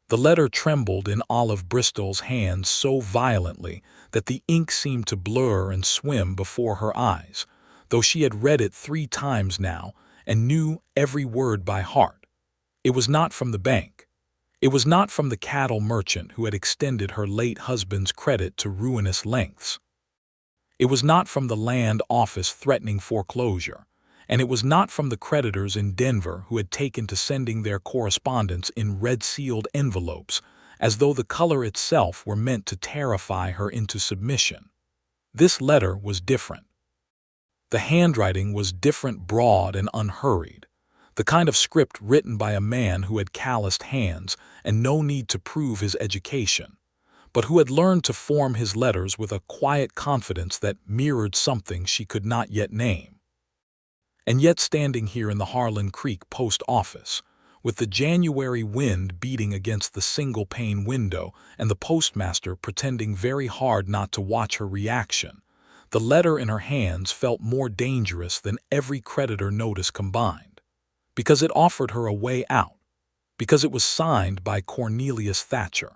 The letter trembled in Olive Bristol's hands so violently that the ink seemed to blur and swim before her eyes, though she had read it 3 times now and knew every word by heart. It was not from the bank. It was not from the cattle merchant who had extended her late husband's credit to ruinous lengths. It was not from the land office threatening foreclosure, and it was not from the creditors in Denver who had taken to sending their correspondence in red-sealed envelopes, as though the color itself were meant to terrify her into submission. This letter was different. The handwriting was different, broad and unhurried, the kind of script written by a man who had calloused hands and no need to prove his education, but who had learned to form his letters with a quiet confidence that mirrored something she could not yet name. And yet, standing here in the Harlan Creek post office, with the January wind beating against the single-pane window and the postmaster pretending very hard not to watch her reaction, the letter in her hands felt more dangerous than every creditor notice combined, because it offered her a way out, because it was signed by Cornelius Thatcher.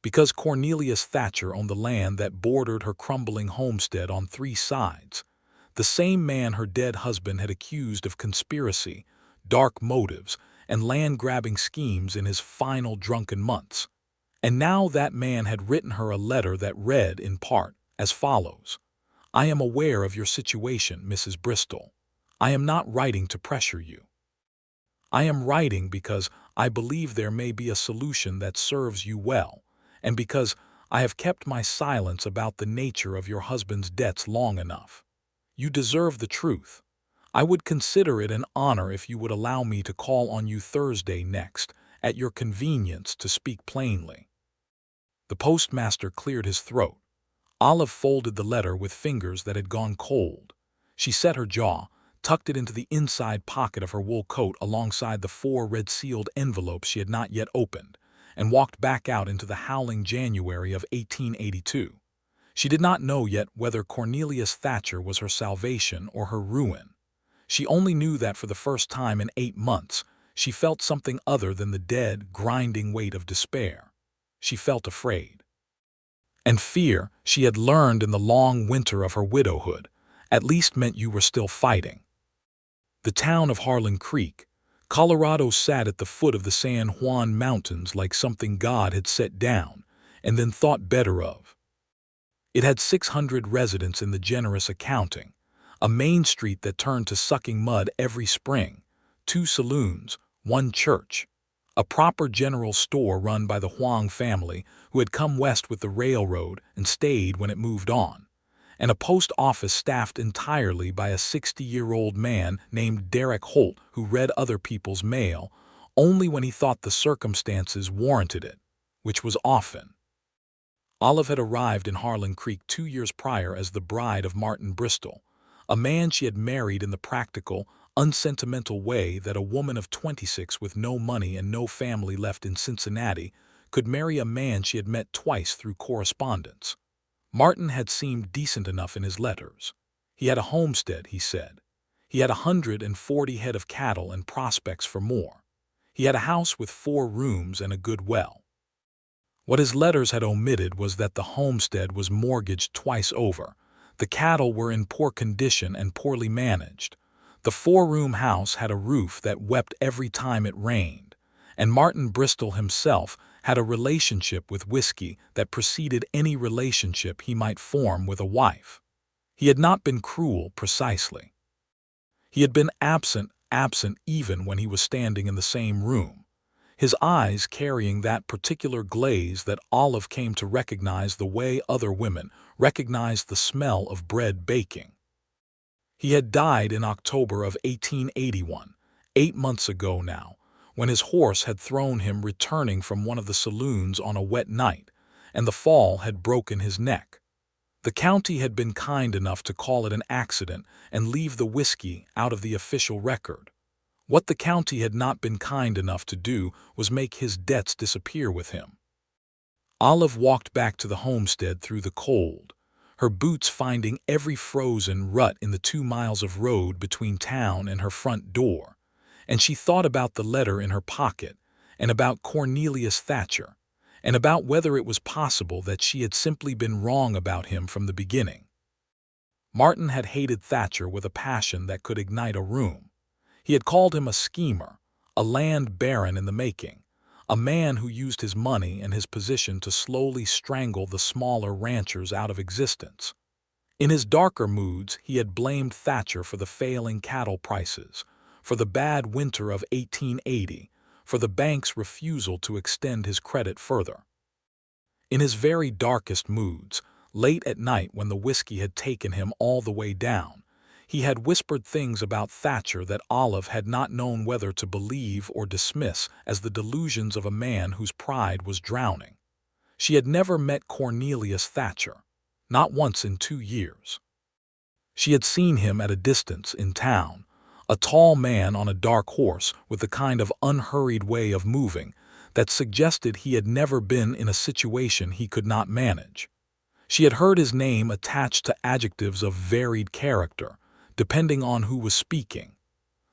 Because Cornelius Thatcher owned the land that bordered her crumbling homestead on 3 sides, the same man her dead husband had accused of conspiracy, dark motives, and land-grabbing schemes in his final drunken months. And now that man had written her a letter that read, in part, as follows: "I am aware of your situation, Mrs. Bristol. I am not writing to pressure you. I am writing because I believe there may be a solution that serves you well, and because I have kept my silence about the nature of your husband's debts long enough. You deserve the truth. I would consider it an honor if you would allow me to call on you Thursday next, at your convenience, to speak plainly." The postmaster cleared his throat. Olive folded the letter with fingers that had gone cold. She set her jaw, tucked it into the inside pocket of her wool coat alongside the 4 red-sealed envelopes she had not yet opened, and walked back out into the howling January of 1882. She did not know yet whether Cornelius Thatcher was her salvation or her ruin. She only knew that for the first time in 8 months, she felt something other than the dead, grinding weight of despair. She felt afraid. And fear, she had learned in the long winter of her widowhood, at least meant you were still fighting. The town of Harlan Creek, Colorado, sat at the foot of the San Juan Mountains like something God had set down and then thought better of. It had 600 residents in the generous accounting, a main street that turned to sucking mud every spring, 2 saloons, 1 church, a proper general store run by the Huang family who had come west with the railroad and stayed when it moved on, and a post office staffed entirely by a 60-year-old man named Derek Holt who read other people's mail only when he thought the circumstances warranted it, which was often. Olive had arrived in Harlan Creek 2 years prior as the bride of Martin Bristol, a man she had married in the practical, unsentimental way that a woman of 26 with no money and no family left in Cincinnati could marry a man she had met twice through correspondence. Martin had seemed decent enough in his letters. He had a homestead, he said. He had 140 head of cattle and prospects for more. He had a house with 4 rooms and a good well. What his letters had omitted was that the homestead was mortgaged twice over, the cattle were in poor condition and poorly managed, the 4-room house had a roof that wept every time it rained, and Martin Bristol himself had a relationship with whiskey that preceded any relationship he might form with a wife. He had not been cruel, precisely. He had been absent even when he was standing in the same room, his eyes carrying that particular glaze that Olive came to recognize the way other women recognized the smell of bread baking. He had died in October of 1881, 8 months ago now, when his horse had thrown him returning from one of the saloons on a wet night, and the fall had broken his neck. The county had been kind enough to call it an accident and leave the whiskey out of the official record. What the county had not been kind enough to do was make his debts disappear with him. Olive walked back to the homestead through the cold, her boots finding every frozen rut in the 2 miles of road between town and her front door, and she thought about the letter in her pocket and about Cornelius Thatcher, and about whether it was possible that she had simply been wrong about him from the beginning. Martin had hated Thatcher with a passion that could ignite a room. He had called him a schemer, a land baron in the making, a man who used his money and his position to slowly strangle the smaller ranchers out of existence. In his darker moods, he had blamed Thatcher for the failing cattle prices, for the bad winter of 1880, for the bank's refusal to extend his credit further. In his very darkest moods, late at night when the whiskey had taken him all the way down, he had whispered things about Thatcher that Olive had not known whether to believe or dismiss as the delusions of a man whose pride was drowning. She had never met Cornelius Thatcher, not once in 2 years. She had seen him at a distance in town, a tall man on a dark horse with the kind of unhurried way of moving that suggested he had never been in a situation he could not manage. She had heard his name attached to adjectives of varied character, depending on who was speaking.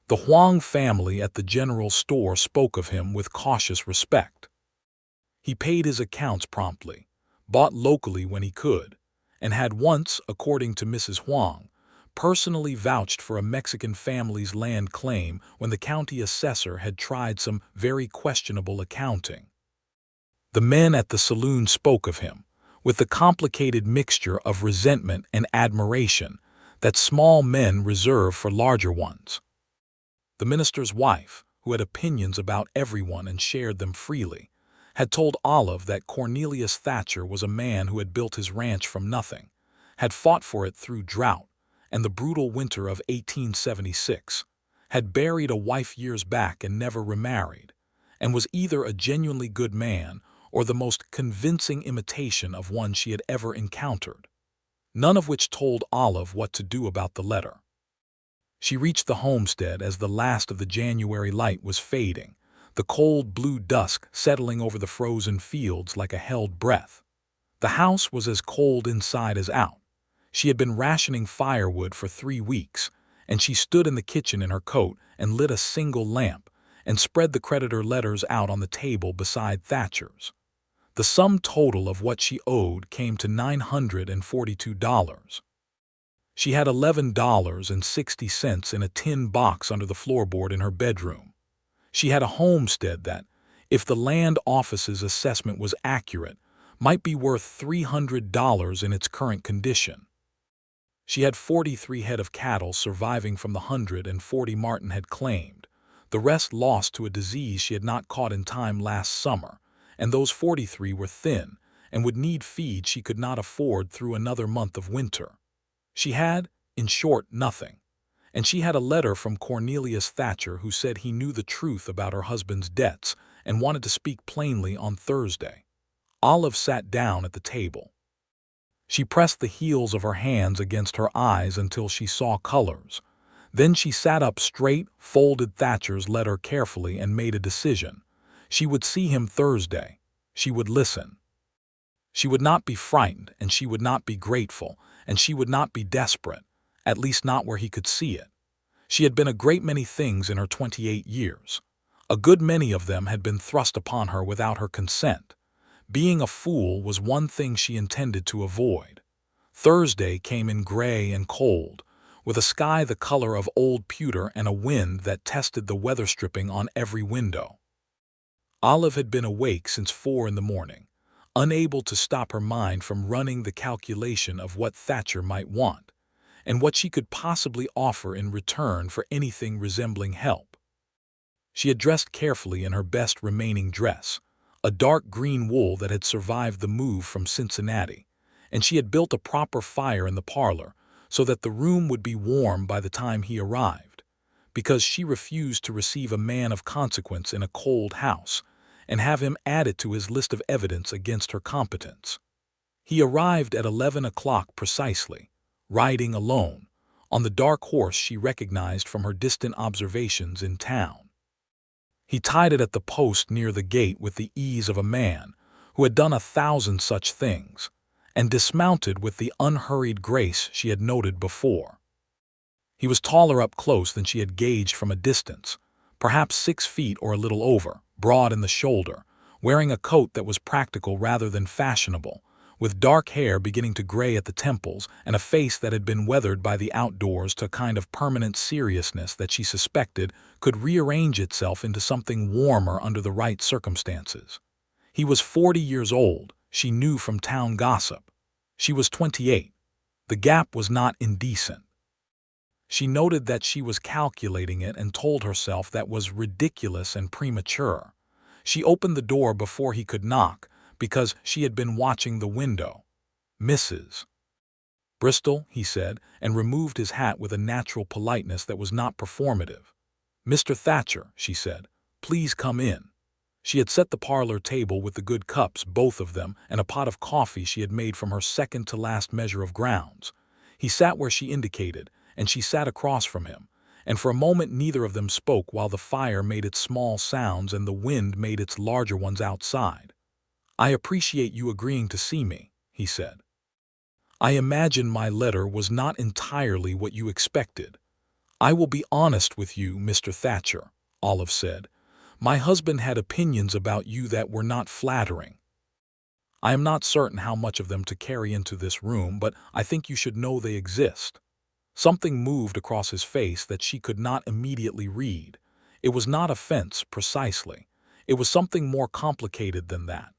The Huang family at the general store spoke of him with cautious respect. He paid his accounts promptly, bought locally when he could, and had once, according to Mrs. Huang, personally vouched for a Mexican family's land claim when the county assessor had tried some very questionable accounting. The men at the saloon spoke of him, with the complicated mixture of resentment and admiration that small men reserve for larger ones. The minister's wife, who had opinions about everyone and shared them freely, had told Olive that Cornelius Thatcher was a man who had built his ranch from nothing, had fought for it through drought and the brutal winter of 1876, had buried a wife years back and never remarried, and was either a genuinely good man or the most convincing imitation of one she had ever encountered, none of which told Olive what to do about the letter. She reached the homestead as the last of the January light was fading, the cold blue dusk settling over the frozen fields like a held breath. The house was as cold inside as out. She had been rationing firewood for 3 weeks, and she stood in the kitchen in her coat and lit a single lamp and spread the creditor letters out on the table beside Thatcher's. The sum total of what she owed came to $942. She had $11.60 in a tin box under the floorboard in her bedroom. She had a homestead that, if the land office's assessment was accurate, might be worth $300 in its current condition. She had 43 head of cattle surviving from the 140 Martin had claimed, the rest lost to a disease she had not caught in time last summer, and those 43 were thin and would need feed she could not afford through another month of winter. She had, in short, nothing, and she had a letter from Cornelius Thatcher who said he knew the truth about her husband's debts and wanted to speak plainly on Thursday. Olive sat down at the table. She pressed the heels of her hands against her eyes until she saw colors. Then she sat up straight, folded Thatcher's letter carefully, and made a decision. She would see him Thursday. She would listen. She would not be frightened, and she would not be grateful, and she would not be desperate, at least not where he could see it. She had been a great many things in her 28 years. A good many of them had been thrust upon her without her consent. Being a fool was one thing she intended to avoid. Thursday came in gray and cold, with a sky the color of old pewter and a wind that tested the weather stripping on every window. Olive had been awake since 4 in the morning, unable to stop her mind from running the calculation of what Thatcher might want, and what she could possibly offer in return for anything resembling help. She had dressed carefully in her best remaining dress, a dark green wool that had survived the move from Cincinnati, and she had built a proper fire in the parlor so that the room would be warm by the time he arrived, because she refused to receive a man of consequence in a cold house and have him add it to his list of evidence against her competence. He arrived at 11 o'clock precisely, riding alone, on the dark horse she recognized from her distant observations in town. He tied it at the post near the gate with the ease of a man who had done 1,000 such things, and dismounted with the unhurried grace she had noted before. He was taller up close than she had gauged from a distance, perhaps 6 feet or a little over, broad in the shoulder, wearing a coat that was practical rather than fashionable, with dark hair beginning to gray at the temples and a face that had been weathered by the outdoors to a kind of permanent seriousness that she suspected could rearrange itself into something warmer under the right circumstances. He was 40 years old, she knew from town gossip. She was 28. The gap was not indecent. She noted that she was calculating it and told herself that was ridiculous and premature. She opened the door before he could knock, because she had been watching the window. "Mrs. Bristol," he said, and removed his hat with a natural politeness that was not performative. "Mr. Thatcher," she said, "please come in." She had set the parlor table with the good cups, both of them, and a pot of coffee she had made from her second-to-last measure of grounds. He sat where she indicated, and she sat across from him, and for a moment neither of them spoke while the fire made its small sounds and the wind made its larger ones outside. "I appreciate you agreeing to see me," he said. "I imagine my letter was not entirely what you expected." "I will be honest with you, Mr. Thatcher," Olive said. "My husband had opinions about you that were not flattering. I am not certain how much of them to carry into this room, but I think you should know they exist." Something moved across his face that she could not immediately read. It was not offense, precisely. It was something more complicated than that.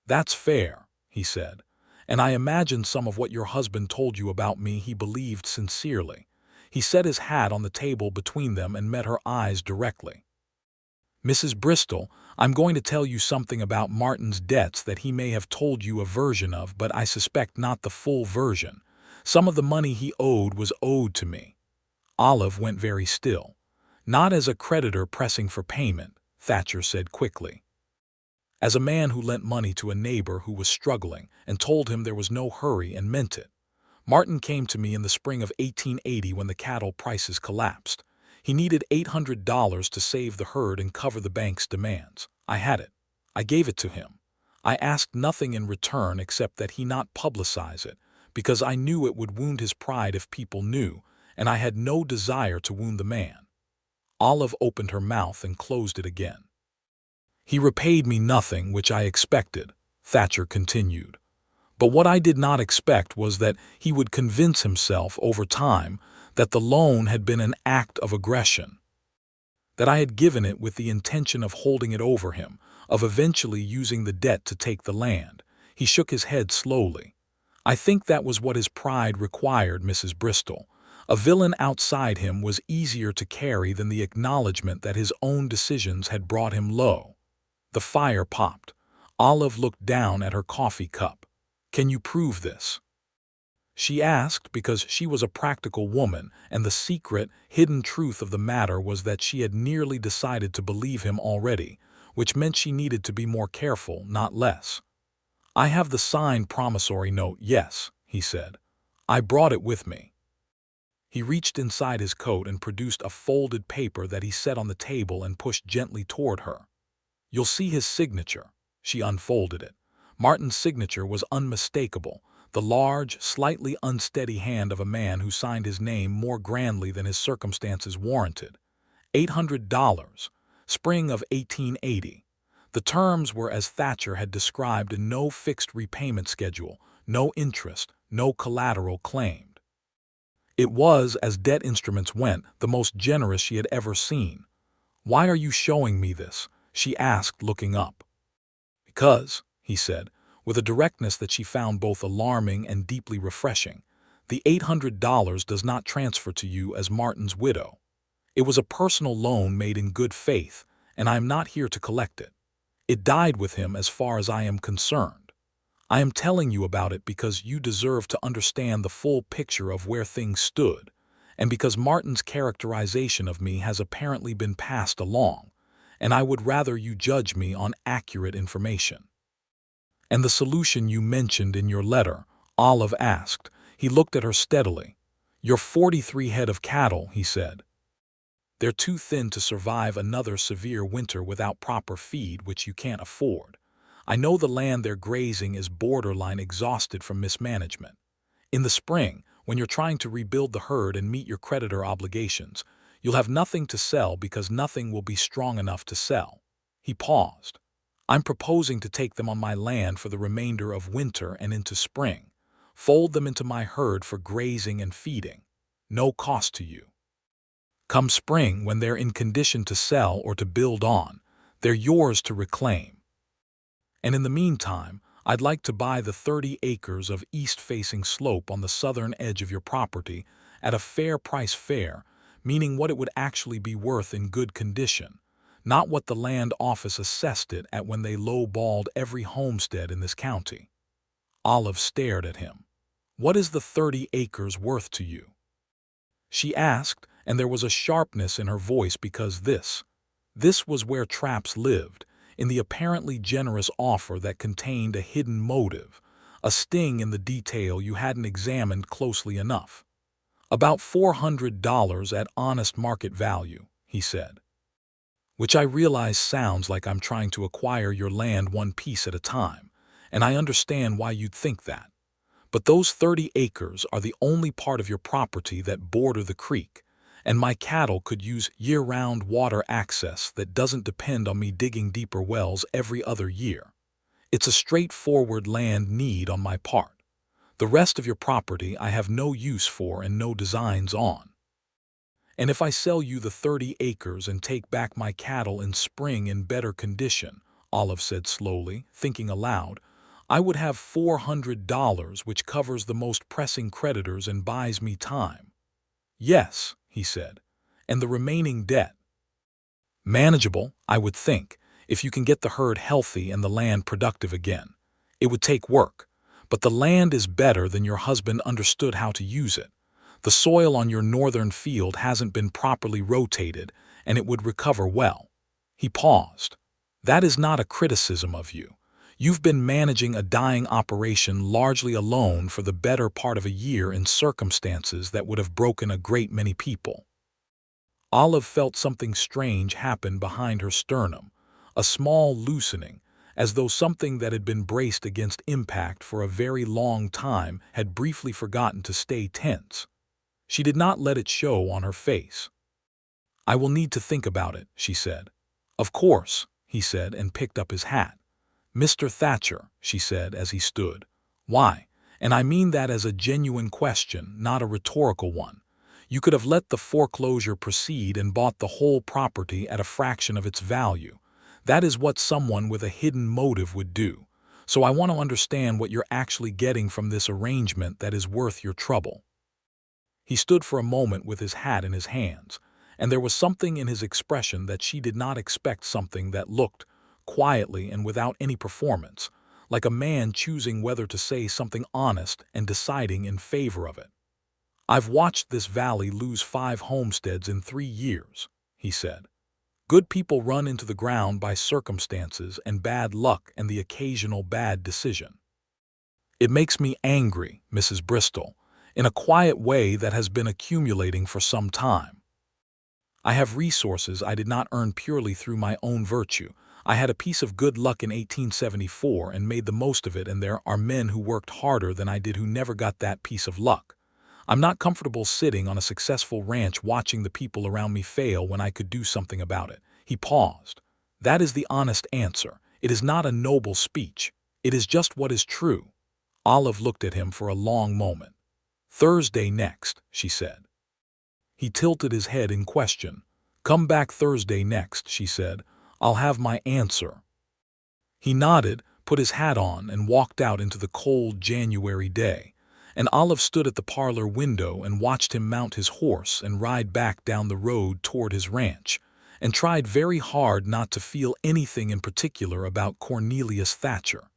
"That's fair," he said. "And I imagine some of what your husband told you about me he believed sincerely." He set his hat on the table between them and met her eyes directly. "Mrs. Bristol, I'm going to tell you something about Martin's debts that he may have told you a version of, but I suspect not the full version. Some of the money he owed was owed to me." Olive went very still. "Not as a creditor pressing for payment," Thatcher said quickly. "As a man who lent money to a neighbor who was struggling and told him there was no hurry and meant it. Martin came to me in the spring of 1880 when the cattle prices collapsed. He needed $800 to save the herd and cover the bank's demands. I had it. I gave it to him. I asked nothing in return except that he not publicize it, because I knew it would wound his pride if people knew, and I had no desire to wound the man." Olive opened her mouth and closed it again. "He repaid me nothing, which I expected," Thatcher continued. "But what I did not expect was that he would convince himself over time that the loan had been an act of aggression, that I had given it with the intention of holding it over him, of eventually using the debt to take the land." He shook his head slowly. "I think that was what his pride required, Mrs. Bristol. A villain outside him was easier to carry than the acknowledgement that his own decisions had brought him low." The fire popped. Olive looked down at her coffee cup. "Can you prove this?" she asked, because she was a practical woman, and the secret, hidden truth of the matter was that she had nearly decided to believe him already, which meant she needed to be more careful, not less. "I have the signed promissory note, yes," he said. "I brought it with me." He reached inside his coat and produced a folded paper that he set on the table and pushed gently toward her. "You'll see his signature." She unfolded it. Martin's signature was unmistakable, the large, slightly unsteady hand of a man who signed his name more grandly than his circumstances warranted. $800, spring of 1880. The terms were as Thatcher had described, and no fixed repayment schedule, no interest, no collateral claimed. It was, as debt instruments went, the most generous she had ever seen. "Why are you showing me this?" she asked, looking up. "Because," he said, with a directness that she found both alarming and deeply refreshing, "the $800 does not transfer to you as Martin's widow. It was a personal loan made in good faith, and I am not here to collect it. It died with him as far as I am concerned. I am telling you about it because you deserve to understand the full picture of where things stood, and because Martin's characterization of me has apparently been passed along, and I would rather you judge me on accurate information." "And the solution you mentioned in your letter?" Olive asked. He looked at her steadily. "Your 43 head of cattle," he said. "They're too thin to survive another severe winter without proper feed, which you can't afford. I know the land they're grazing is borderline exhausted from mismanagement. In the spring, when you're trying to rebuild the herd and meet your creditor obligations, you'll have nothing to sell because nothing will be strong enough to sell." He paused. I'm proposing to take them on my land for the remainder of winter and into spring. Fold them into my herd for grazing and feeding. No cost to you. Come spring, when they're in condition to sell or to build on, they're yours to reclaim. And in the meantime, I'd like to buy the 30 acres of east-facing slope on the southern edge of your property at a fair price, meaning what it would actually be worth in good condition, not what the land office assessed it at when they low-balled every homestead in this county. Olive stared at him. What is the 30 acres worth to you? She asked, and there was a sharpness in her voice because this was where traps lived, in the apparently generous offer that contained a hidden motive, a sting in the detail you hadn't examined closely enough. About $400 at honest market value, he said. Which I realize sounds like I'm trying to acquire your land one piece at a time, and I understand why you'd think that. But those 30 acres are the only part of your property that border the creek, and my cattle could use year-round water access that doesn't depend on me digging deeper wells every other year. It's a straightforward land need on my part. The rest of your property I have no use for and no designs on. And if I sell you the 30 acres and take back my cattle in spring in better condition, Olive said slowly, thinking aloud, I would have $400, which covers the most pressing creditors and buys me time. Yes, he said, and the remaining debt. Manageable, I would think, if you can get the herd healthy and the land productive again. It would take work, but the land is better than your husband understood how to use it. The soil on your northern field hasn't been properly rotated, and it would recover well. He paused. That is not a criticism of you. You've been managing a dying operation largely alone for the better part of a year in circumstances that would have broken a great many people. Olive felt something strange happen behind her sternum, a small loosening, as though something that had been braced against impact for a very long time had briefly forgotten to stay tense. She did not let it show on her face. I will need to think about it, she said. Of course, he said, and picked up his hat. Mr. Thatcher, she said as he stood. Why? And I mean that as a genuine question, not a rhetorical one. You could have let the foreclosure proceed and bought the whole property at a fraction of its value. That is what someone with a hidden motive would do. So I want to understand what you're actually getting from this arrangement that is worth your trouble. He stood for a moment with his hat in his hands, and there was something in his expression that she did not expect, something that looked, quietly and without any performance, like a man choosing whether to say something honest and deciding in favor of it. I've watched this valley lose 5 homesteads in 3 years, he said. Good people run into the ground by circumstances and bad luck and the occasional bad decision. It makes me angry, Mrs. Bristol, in a quiet way that has been accumulating for some time. I have resources I did not earn purely through my own virtue. I had a piece of good luck in 1874 and made the most of it, and there are men who worked harder than I did who never got that piece of luck. I'm not comfortable sitting on a successful ranch watching the people around me fail when I could do something about it. He paused. That is the honest answer. It is not a noble speech. It is just what is true. Olive looked at him for a long moment. Thursday next, she said. He tilted his head in question. Come back Thursday next, she said. I'll have my answer. He nodded, put his hat on, and walked out into the cold January day, and Olive stood at the parlor window and watched him mount his horse and ride back down the road toward his ranch, and tried very hard not to feel anything in particular about Cornelius Thatcher.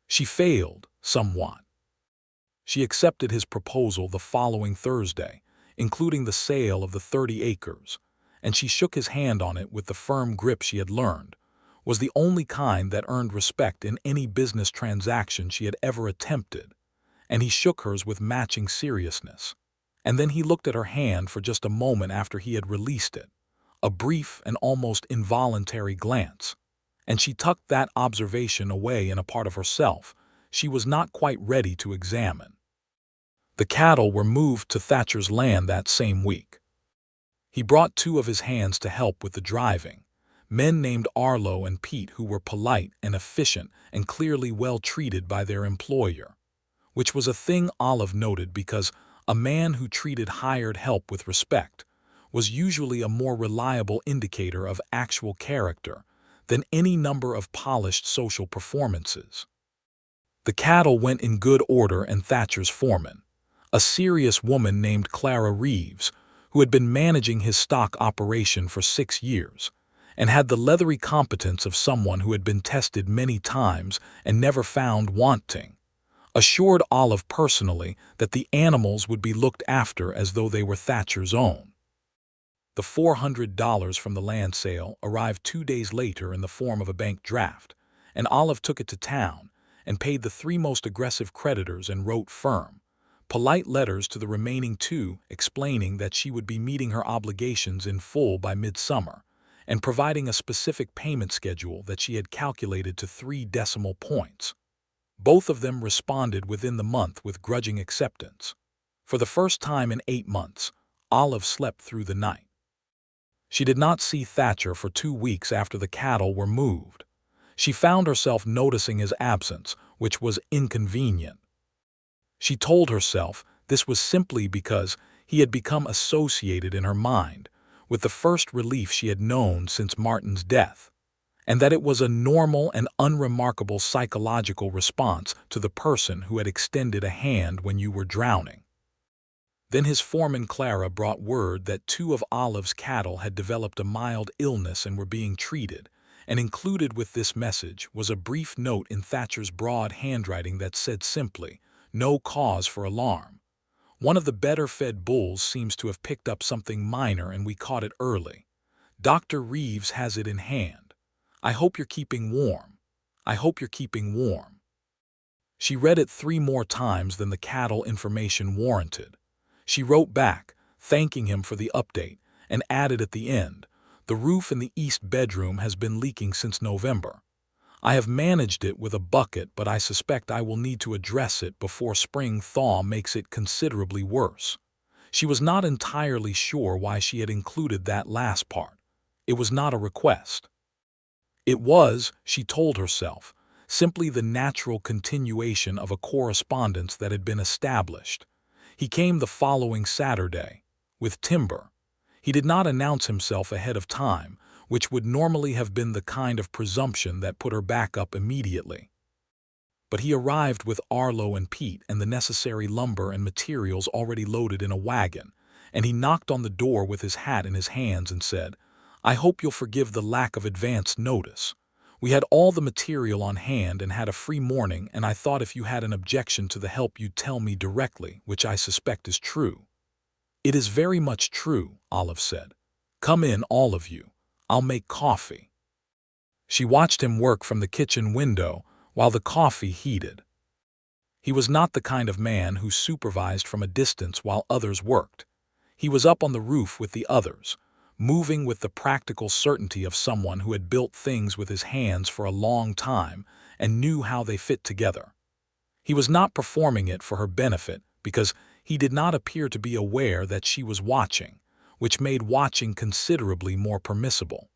She failed, somewhat. She accepted his proposal the following Thursday, including the sale of the 30 acres, and she shook his hand on it with the firm grip she had learned, was the only kind that earned respect in any business transaction she had ever attempted, and he shook hers with matching seriousness. And then he looked at her hand for just a moment after he had released it, a brief and almost involuntary glance, and she tucked that observation away in a part of herself she was not quite ready to examine. The cattle were moved to Thatcher's land that same week. He brought 2 of his hands to help with the driving, Men named Arlo and Pete who were polite and efficient and clearly well treated by their employer, which was a thing Olive noted because a man who treated hired help with respect was usually a more reliable indicator of actual character than any number of polished social performances. The cattle went in good order, and Thatcher's foreman, a serious woman named Clara Reeves, who had been managing his stock operation for 6 years, and had the leathery competence of someone who had been tested many times and never found wanting, assured Olive personally that the animals would be looked after as though they were Thatcher's own. The $400 from the land sale arrived 2 days later in the form of a bank draft, and Olive took it to town and paid the 3 most aggressive creditors and wrote firm, polite letters to the remaining 2 explaining that she would be meeting her obligations in full by midsummer and providing a specific payment schedule that she had calculated to 3 decimal points. Both of them responded within the month with grudging acceptance. For the first time in 8 months, Olive slept through the night. She did not see Thatcher for 2 weeks after the cattle were moved. She found herself noticing his absence, which was inconvenient. She told herself this was simply because he had become associated in her mind with the first relief she had known since Martin's death, and that it was a normal and unremarkable psychological response to the person who had extended a hand when you were drowning. Then his foreman Clara brought word that 2 of Olive's cattle had developed a mild illness and were being treated, and included with this message was a brief note in Thatcher's broad handwriting that said simply, "No cause for alarm. One of the better-fed bulls seems to have picked up something minor and we caught it early. Dr. Reeves has it in hand. I hope you're keeping warm. I hope you're keeping warm." She read it 3 more times than the cattle information warranted. She wrote back, thanking him for the update, and added at the end, "The roof in the east bedroom has been leaking since November. I have managed it with a bucket, but I suspect I will need to address it before spring thaw makes it considerably worse." She was not entirely sure why she had included that last part. It was not a request. It was, she told herself, simply the natural continuation of a correspondence that had been established. He came the following Saturday, with timber. He did not announce himself ahead of time, which would normally have been the kind of presumption that put her back up immediately. But he arrived with Arlo and Pete and the necessary lumber and materials already loaded in a wagon, and he knocked on the door with his hat in his hands and said, "I hope you'll forgive the lack of advance notice. We had all the material on hand and had a free morning, and I thought if you had an objection to the help you'd tell me directly, which I suspect is true." "It is very much true," Olive said. "Come in, all of you. I'll make coffee." She watched him work from the kitchen window while the coffee heated. He was not the kind of man who supervised from a distance while others worked. He was up on the roof with the others, moving with the practical certainty of someone who had built things with his hands for a long time and knew how they fit together. He was not performing it for her benefit because he did not appear to be aware that she was watching, which made watching considerably more permissible.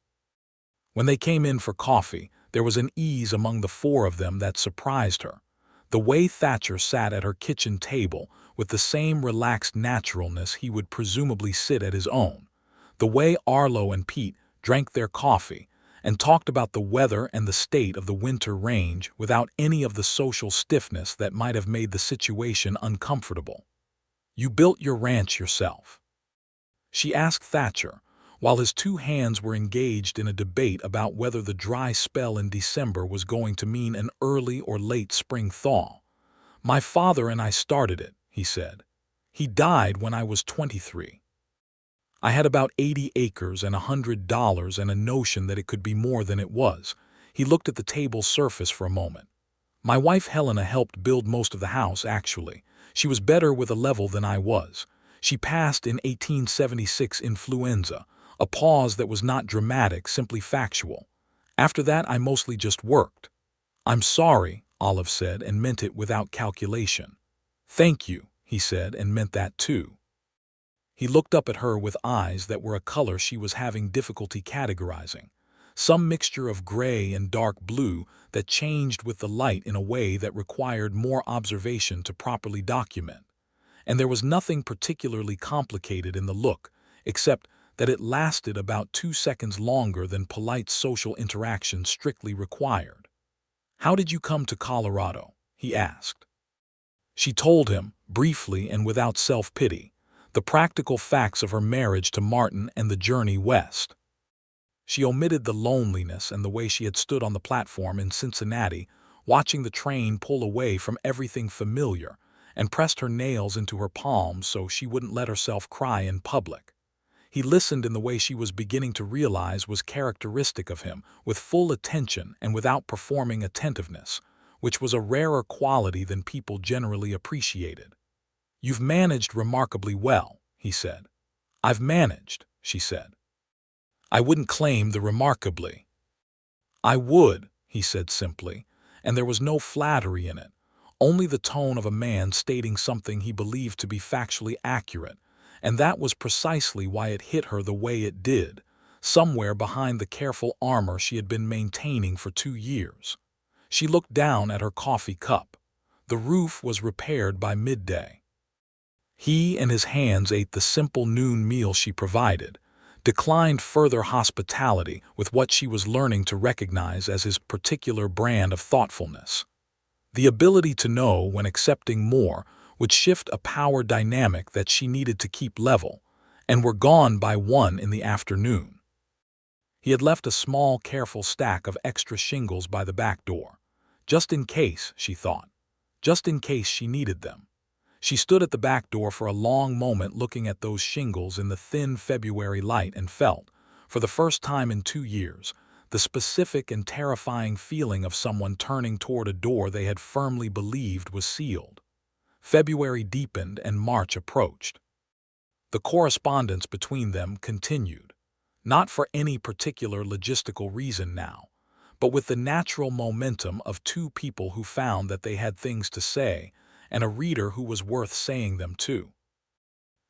When they came in for coffee, there was an ease among the 4 of them that surprised her. The way Thatcher sat at her kitchen table with the same relaxed naturalness he would presumably sit at his own. The way Arlo and Pete drank their coffee and talked about the weather and the state of the winter range without any of the social stiffness that might have made the situation uncomfortable. "You built your ranch yourself?" she asked Thatcher, while his 2 hands were engaged in a debate about whether the dry spell in December was going to mean an early or late spring thaw. "My father and I started it," he said. "He died when I was 23. I had about 80 acres and $100 and a notion that it could be more than it was." He looked at the table's surface for a moment. "My wife Helena helped build most of the house, actually. She was better with a level than I was. She passed in 1876 influenza, a pause that was not dramatic, simply factual. After that I mostly just worked." "I'm sorry," Olive said, and meant it without calculation. "Thank you," he said, and meant that too. He looked up at her with eyes that were a color she was having difficulty categorizing, some mixture of gray and dark blue that changed with the light in a way that required more observation to properly document. And there was nothing particularly complicated in the look, except that it lasted about 2 seconds longer than polite social interaction strictly required. "How did you come to Colorado?" he asked. She told him, briefly and without self-pity, the practical facts of her marriage to Martin and the journey west. She omitted the loneliness and the way she had stood on the platform in Cincinnati, watching the train pull away from everything familiar, and pressed her nails into her palms so she wouldn't let herself cry in public. He listened in the way she was beginning to realize was characteristic of him, with full attention and without performing attentiveness, which was a rarer quality than people generally appreciated. "You've managed remarkably well," he said. "I've managed," she said. "I wouldn't claim the remarkably." "I would," he said simply, and there was no flattery in it, only the tone of a man stating something he believed to be factually accurate, and that was precisely why it hit her the way it did, somewhere behind the careful armor she had been maintaining for 2 years. She looked down at her coffee cup. The roof was repaired by midday. He and his hands ate the simple noon meal she provided, declined further hospitality with what she was learning to recognize as his particular brand of thoughtfulness. The ability to know when accepting more would shift a power dynamic that she needed to keep level, and were gone by 1 in the afternoon. He had left a small, careful stack of extra shingles by the back door, just in case, she thought, just in case she needed them. She stood at the back door for a long moment looking at those shingles in the thin February light and felt, for the first time in 2 years, the specific and terrifying feeling of someone turning toward a door they had firmly believed was sealed. February deepened and March approached. The correspondence between them continued, not for any particular logistical reason now, but with the natural momentum of two people who found that they had things to say, and a reader who was worth saying them to.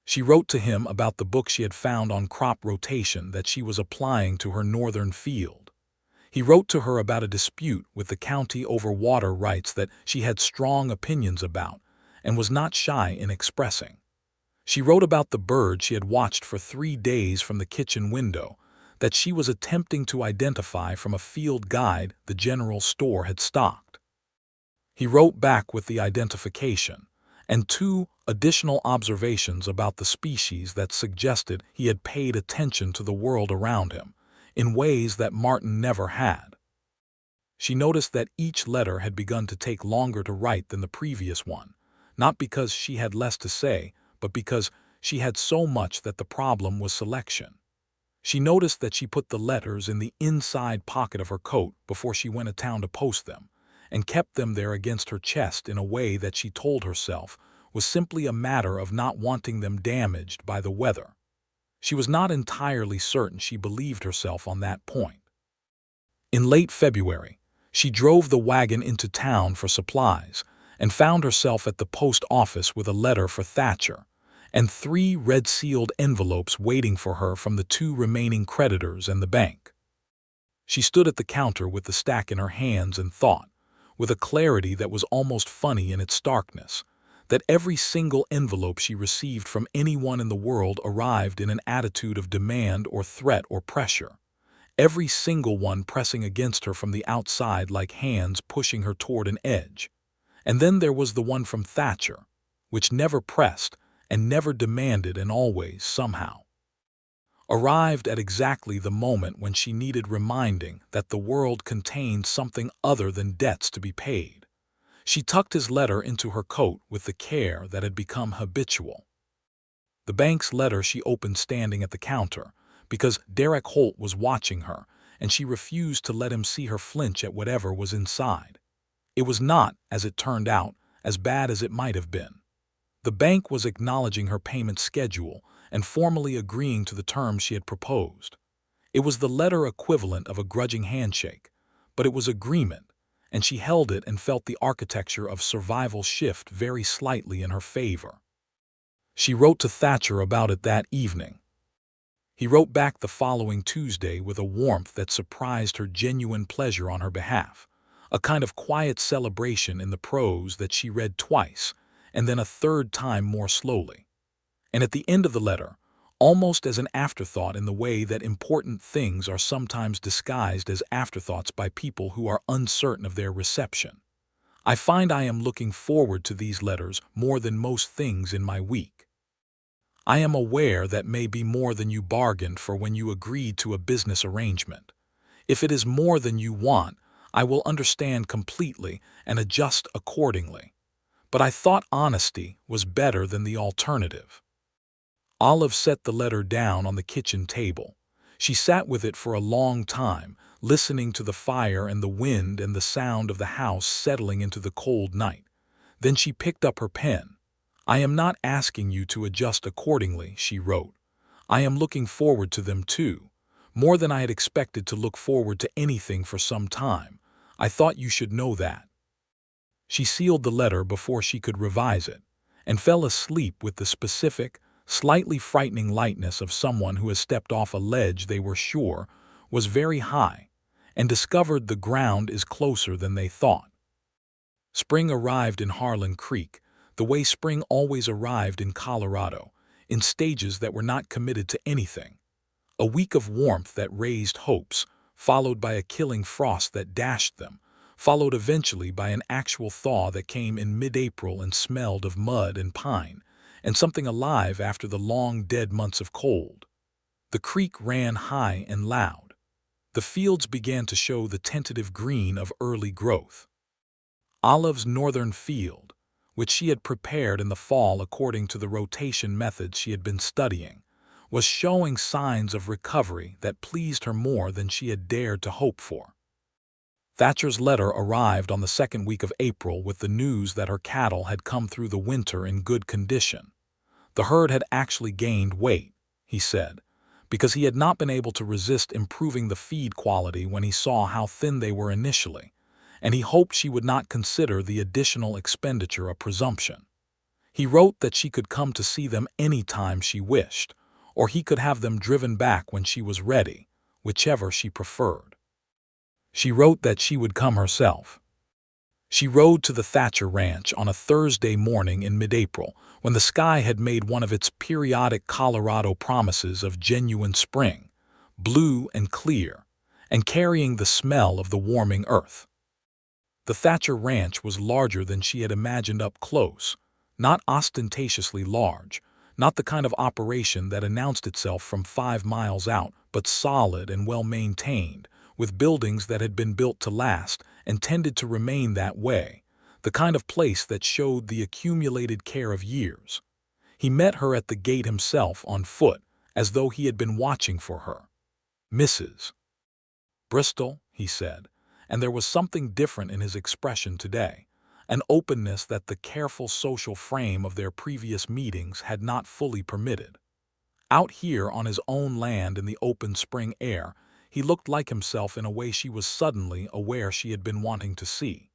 She wrote to him about the book she had found on crop rotation that she was applying to her northern field. He wrote to her about a dispute with the county over water rights that she had strong opinions about, and was not shy in expressing. She wrote about the bird she had watched for 3 days from the kitchen window, that she was attempting to identify from a field guide the general store had stocked. He wrote back with the identification, and 2 additional observations about the species that suggested he had paid attention to the world around him, in ways that Martin never had. She noticed that each letter had begun to take longer to write than the previous one, not because she had less to say, but because she had so much that the problem was selection. She noticed that she put the letters in the inside pocket of her coat before she went to town to post them, and kept them there against her chest in a way that she told herself was simply a matter of not wanting them damaged by the weather. She was not entirely certain she believed herself on that point. In late February, she drove the wagon into town for supplies and found herself at the post office with a letter for Thatcher and 3 red-sealed envelopes waiting for her from the 2 remaining creditors and the bank. She stood at the counter with the stack in her hands and thought, with a clarity that was almost funny in its starkness, that every single envelope she received from anyone in the world arrived in an attitude of demand or threat or pressure, every single one pressing against her from the outside like hands pushing her toward an edge. And then there was the one from Thatcher, which never pressed and never demanded and always, somehow, arrived at exactly the moment when she needed reminding that the world contained something other than debts to be paid. She tucked his letter into her coat with the care that had become habitual. The bank's letter she opened standing at the counter, because Derek Holt was watching her, and she refused to let him see her flinch at whatever was inside. It was not, as it turned out, as bad as it might have been. The bank was acknowledging her payment schedule and formally agreeing to the terms she had proposed. It was the letter equivalent of a grudging handshake, but it was agreement, and she held it and felt the architecture of survival shift very slightly in her favor. She wrote to Thatcher about it that evening. He wrote back the following Tuesday with a warmth that surprised her genuine pleasure on her behalf, a kind of quiet celebration in the prose that she read twice, and then a third time more slowly. And at the end of the letter, almost as an afterthought in the way that important things are sometimes disguised as afterthoughts by people who are uncertain of their reception, I find I am looking forward to these letters more than most things in my week. I am aware that may be more than you bargained for when you agreed to a business arrangement. If it is more than you want, I will understand completely and adjust accordingly. But I thought honesty was better than the alternative. Olive set the letter down on the kitchen table. She sat with it for a long time, listening to the fire and the wind and the sound of the house settling into the cold night. Then she picked up her pen. "I am not asking you to adjust accordingly," she wrote. "I am looking forward to them too, more than I had expected to look forward to anything for some time. I thought you should know that." She sealed the letter before she could revise it, and fell asleep with the specific, slightly frightening lightness of someone who has stepped off a ledge they were sure was very high, and discovered the ground is closer than they thought. Spring arrived in Harlan Creek, the way spring always arrived in Colorado, in stages that were not committed to anything. A week of warmth that raised hopes, followed by a killing frost that dashed them, followed eventually by an actual thaw that came in mid-April and smelled of mud and pine, and something alive after the long dead months of cold. The creek ran high and loud. The fields began to show the tentative green of early growth. Olive's northern field, which she had prepared in the fall according to the rotation methods she had been studying, was showing signs of recovery that pleased her more than she had dared to hope for. Thatcher's letter arrived on the second week of April with the news that her cattle had come through the winter in good condition. The herd had actually gained weight, he said, because he had not been able to resist improving the feed quality when he saw how thin they were initially, and he hoped she would not consider the additional expenditure a presumption. He wrote that she could come to see them any time she wished, or he could have them driven back when she was ready, whichever she preferred. She wrote that she would come herself. She rode to the Thatcher Ranch on a Thursday morning in mid-April, when the sky had made one of its periodic Colorado promises of genuine spring, blue and clear, and carrying the smell of the warming earth. The Thatcher Ranch was larger than she had imagined up close, not ostentatiously large, not the kind of operation that announced itself from 5 miles out, but solid and well-maintained, with buildings that had been built to last and tended to remain that way, the kind of place that showed the accumulated care of years. He met her at the gate himself on foot, as though he had been watching for her. "Mrs. Bristol," he said, and there was something different in his expression today, an openness that the careful social frame of their previous meetings had not fully permitted. Out here on his own land in the open spring air, he looked like himself in a way she was suddenly aware she had been wanting to see.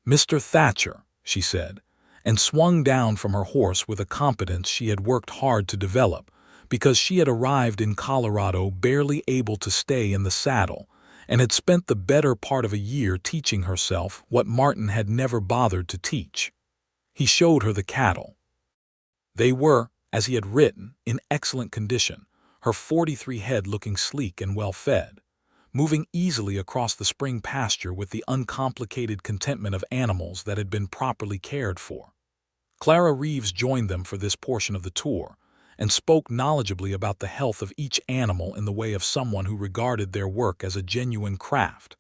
"Mr. Thatcher," she said, and swung down from her horse with a competence she had worked hard to develop, because she had arrived in Colorado barely able to stay in the saddle, and had spent the better part of a year teaching herself what Martin had never bothered to teach. He showed her the cattle. They were, as he had written, in excellent condition, her 43 head looking sleek and well-fed, moving easily across the spring pasture with the uncomplicated contentment of animals that had been properly cared for. Clara Reeves joined them for this portion of the tour, and spoke knowledgeably about the health of each animal in the way of someone who regarded their work as a genuine craft,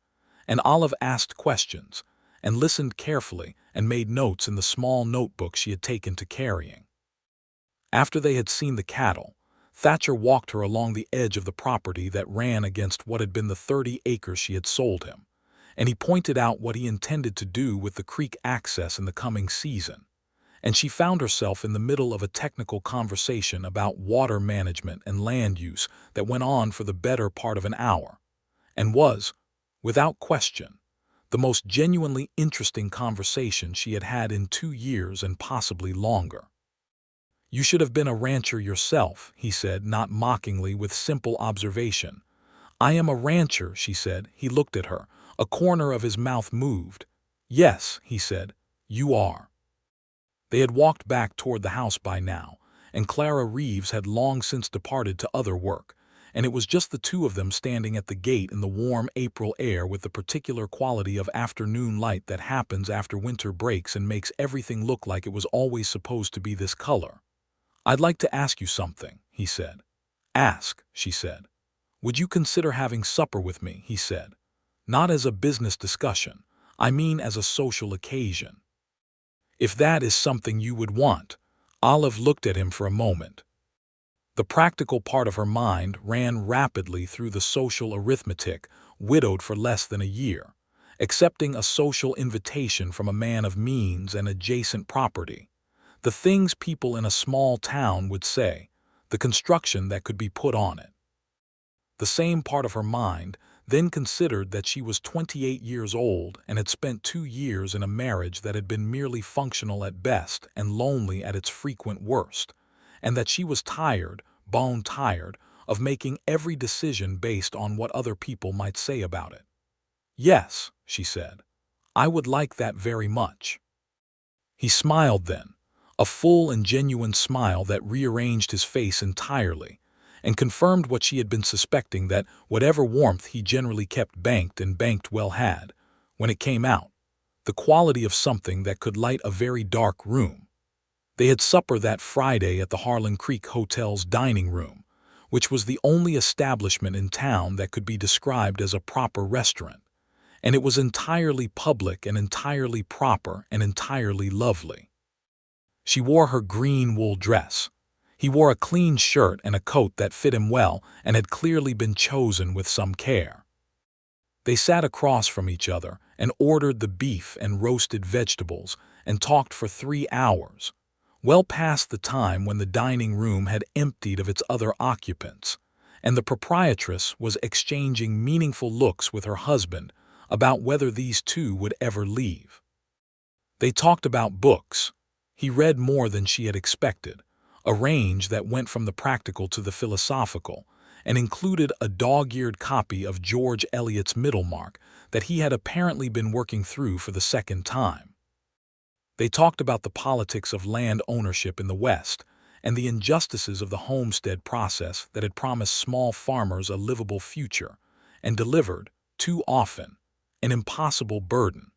and Olive asked questions, and listened carefully and made notes in the small notebook she had taken to carrying. After they had seen the cattle, Thatcher walked her along the edge of the property that ran against what had been the 30 acres she had sold him, and he pointed out what he intended to do with the creek access in the coming season, and she found herself in the middle of a technical conversation about water management and land use that went on for the better part of an hour, and was, without question, the most genuinely interesting conversation she had had in 2 years and possibly longer. You should have been a rancher yourself, he said, not mockingly, with simple observation. I am a rancher, she said. He looked at her. A corner of his mouth moved. Yes, he said, you are. They had walked back toward the house by now, and Clara Reeves had long since departed to other work, and it was just the two of them standing at the gate in the warm April air with the particular quality of afternoon light that happens after winter breaks and makes everything look like it was always supposed to be this color. I'd like to ask you something, he said. Ask, she said. Would you consider having supper with me, he said. Not as a business discussion, I mean as a social occasion. If that is something you would want. Olive looked at him for a moment. The practical part of her mind ran rapidly through the social arithmetic, widowed for less than a year, accepting a social invitation from a man of means and adjacent property. The things people in a small town would say, the construction that could be put on it. The same part of her mind then considered that she was 28 years old and had spent 2 years in a marriage that had been merely functional at best and lonely at its frequent worst, and that she was tired, bone tired, of making every decision based on what other people might say about it. Yes, she said, I would like that very much. He smiled then, a full and genuine smile that rearranged his face entirely, and confirmed what she had been suspecting, that whatever warmth he generally kept banked and banked well had, when it came out, the quality of something that could light a very dark room. They had supper that Friday at the Harlan Creek Hotel's dining room, which was the only establishment in town that could be described as a proper restaurant, and it was entirely public and entirely proper and entirely lovely. She wore her green wool dress. He wore a clean shirt and a coat that fit him well and had clearly been chosen with some care. They sat across from each other and ordered the beef and roasted vegetables and talked for 3 hours, well past the time when the dining room had emptied of its other occupants, and the proprietress was exchanging meaningful looks with her husband about whether these two would ever leave. They talked about books. He read more than she had expected, a range that went from the practical to the philosophical, and included a dog-eared copy of George Eliot's Middlemarch that he had apparently been working through for the second time. They talked about the politics of land ownership in the West and the injustices of the homestead process that had promised small farmers a livable future and delivered, too often, an impossible burden.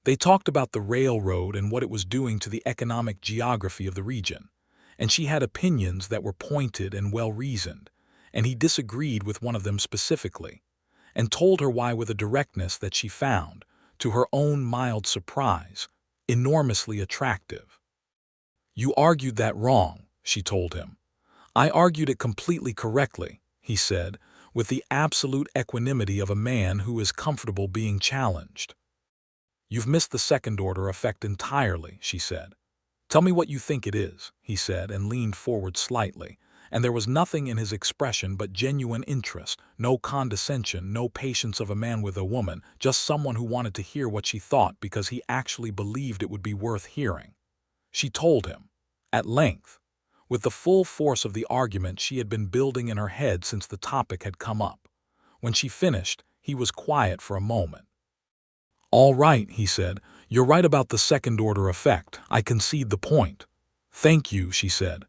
They talked about the railroad and what it was doing to the economic geography of the region, and she had opinions that were pointed and well-reasoned, and he disagreed with one of them specifically, and told her why with a directness that she found, to her own mild surprise, enormously attractive. You argued that wrong, she told him. I argued it completely correctly, he said, with the absolute equanimity of a man who is comfortable being challenged. You've missed the second-order effect entirely, she said. Tell me what you think it is, he said, and leaned forward slightly, and there was nothing in his expression but genuine interest, no condescension, no patience of a man with a woman, just someone who wanted to hear what she thought because he actually believed it would be worth hearing. She told him, at length, with the full force of the argument she had been building in her head since the topic had come up. When she finished, he was quiet for a moment. All right, he said, you're right about the second-order effect. I concede the point. Thank you, she said.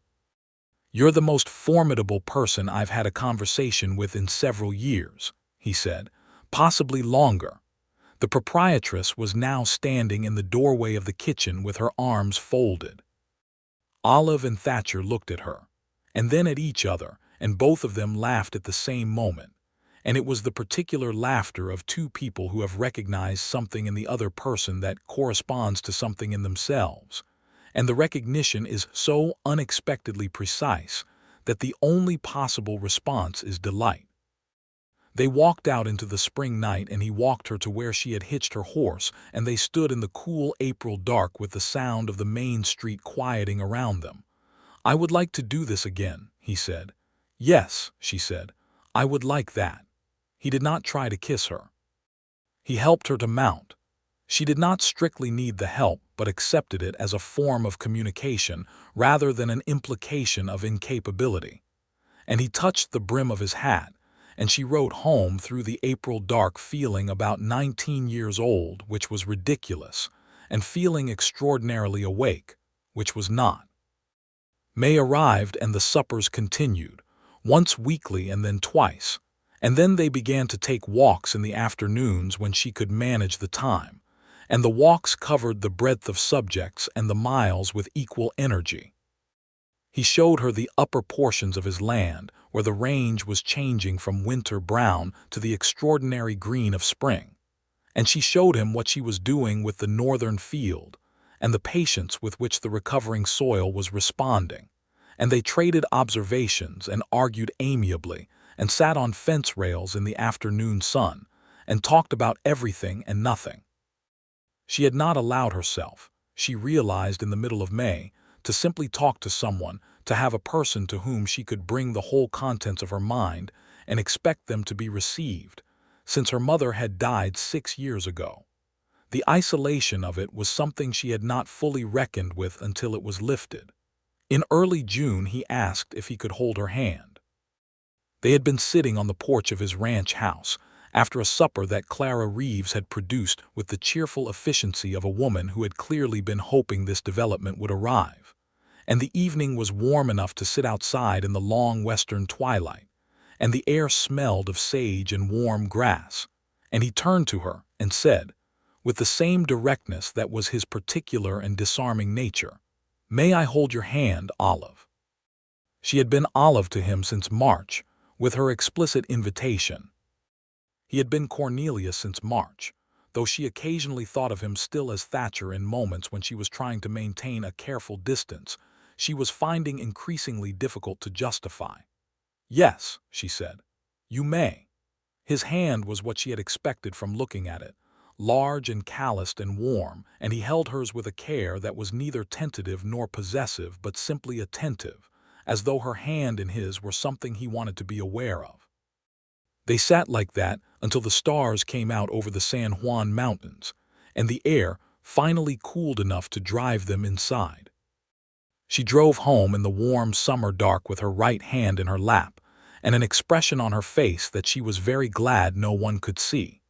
You're the most formidable person I've had a conversation with in several years, he said, possibly longer. The proprietress was now standing in the doorway of the kitchen with her arms folded. Olive and Thatcher looked at her, and then at each other, and both of them laughed at the same moment. And it was the particular laughter of two people who have recognized something in the other person that corresponds to something in themselves, and the recognition is so unexpectedly precise that the only possible response is delight. They walked out into the spring night, and he walked her to where she had hitched her horse, and they stood in the cool April dark with the sound of the main street quieting around them. I would like to do this again, he said. Yes, she said, I would like that. He did not try to kiss her. He helped her to mount, She did not strictly need the help, but accepted it as a form of communication rather than an implication of incapability. And he touched the brim of his hat, and she wrote home through the April dark, feeling about 19 years old, which was ridiculous, and feeling extraordinarily awake, which was not. May arrived and the suppers continued, once weekly and then twice, and then they began to take walks in the afternoons when she could manage the time, and the walks covered the breadth of subjects and the miles with equal energy. He showed her the upper portions of his land, where the range was changing from winter brown to the extraordinary green of spring, and she showed him what she was doing with the northern field, and the patience with which the recovering soil was responding, and they traded observations and argued amiably, and sat on fence rails in the afternoon sun, and talked about everything and nothing. She had not allowed herself, she realized in the middle of May, to simply talk to someone, to have a person to whom she could bring the whole contents of her mind and expect them to be received, since her mother had died 6 years ago. The isolation of it was something she had not fully reckoned with until it was lifted. In early June he asked if he could hold her hand. They had been sitting on the porch of his ranch house, after a supper that Clara Reeves had produced with the cheerful efficiency of a woman who had clearly been hoping this development would arrive, and the evening was warm enough to sit outside in the long western twilight, and the air smelled of sage and warm grass, and he turned to her and said, with the same directness that was his particular and disarming nature, "May I hold your hand, Olive?" She had been Olive to him since March, with her explicit invitation. He had been Cornelius since March, though she occasionally thought of him still as Thatcher in moments when she was trying to maintain a careful distance she was finding increasingly difficult to justify. "Yes," she said, "you may." His hand was what she had expected from looking at it, large and calloused and warm, and he held hers with a care that was neither tentative nor possessive but simply attentive, as though her hand in his were something he wanted to be aware of. They sat like that until the stars came out over the San Juan Mountains, and the air finally cooled enough to drive them inside. She drove home in the warm summer dark with her right hand in her lap, and an expression on her face that she was very glad no one could see.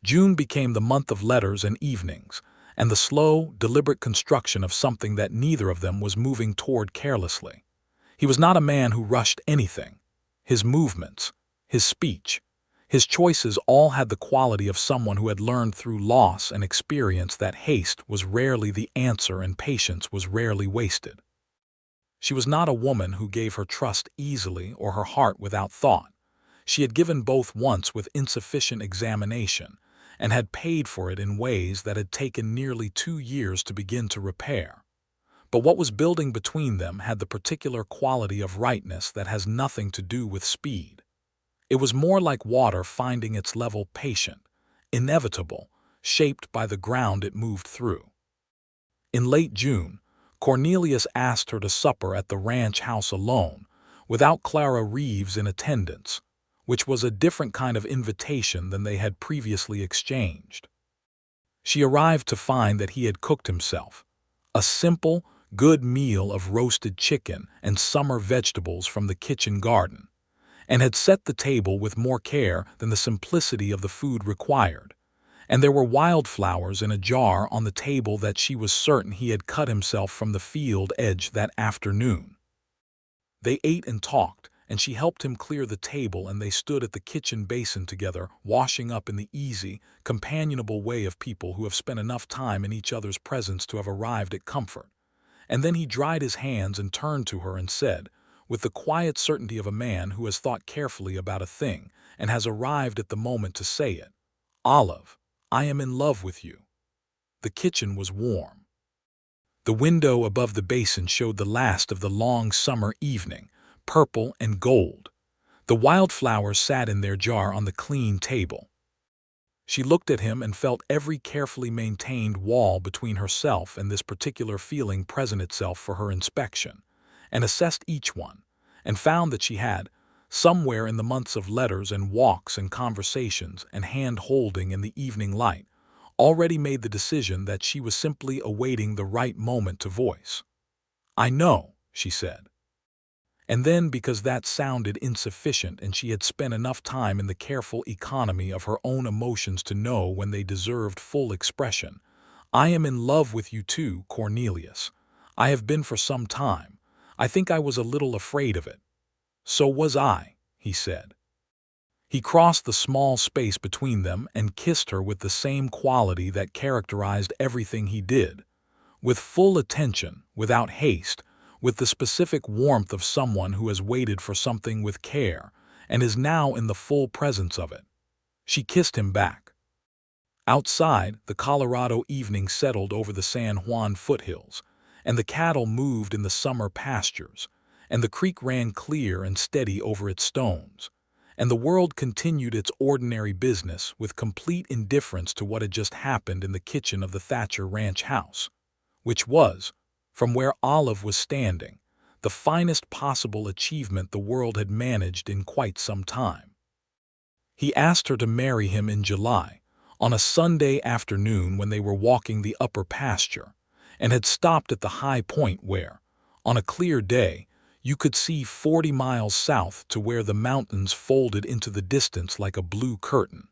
June became the month of letters and evenings, and the slow, deliberate construction of something that neither of them was moving toward carelessly. He was not a man who rushed anything. His movements, his speech, his choices all had the quality of someone who had learned through loss and experience that haste was rarely the answer and patience was rarely wasted. She was not a woman who gave her trust easily or her heart without thought. She had given both once with insufficient examination, and had paid for it in ways that had taken nearly 2 years to begin to repair. But what was building between them had the particular quality of rightness that has nothing to do with speed. It was more like water finding its level, patient, inevitable, shaped by the ground it moved through. In late June, Cornelius asked her to supper at the ranch house alone, without Clara Reeves in attendance, which was a different kind of invitation than they had previously exchanged. She arrived to find that he had cooked himself a simple, good meal of roasted chicken and summer vegetables from the kitchen garden, and had set the table with more care than the simplicity of the food required, and there were wildflowers in a jar on the table that she was certain he had cut himself from the field edge that afternoon. They ate and talked, and she helped him clear the table, and they stood at the kitchen basin together, washing up in the easy, companionable way of people who have spent enough time in each other's presence to have arrived at comfort. And then he dried his hands and turned to her and said, with the quiet certainty of a man who has thought carefully about a thing and has arrived at the moment to say it, "Olive, I am in love with you." The kitchen was warm. The window above the basin showed the last of the long summer evening, purple and gold. The wildflowers sat in their jar on the clean table. She looked at him and felt every carefully maintained wall between herself and this particular feeling present itself for her inspection, and assessed each one, and found that she had, somewhere in the months of letters and walks and conversations and hand-holding in the evening light, already made the decision that she was simply awaiting the right moment to voice. "I know," she said. And then, because that sounded insufficient and she had spent enough time in the careful economy of her own emotions to know when they deserved full expression, "I am in love with you too, Cornelius. I have been for some time. I think I was a little afraid of it." "So was I," he said. He crossed the small space between them and kissed her with the same quality that characterized everything he did. With full attention, without haste, with the specific warmth of someone who has waited for something with care and is now in the full presence of it. She kissed him back. Outside, the Colorado evening settled over the San Juan foothills, and the cattle moved in the summer pastures, and the creek ran clear and steady over its stones, and the world continued its ordinary business with complete indifference to what had just happened in the kitchen of the Thatcher ranch house, which was, from where Olive was standing, the finest possible achievement the world had managed in quite some time. He asked her to marry him in July, on a Sunday afternoon when they were walking the upper pasture, and had stopped at the high point where, on a clear day, you could see 40 miles south to where the mountains folded into the distance like a blue curtain.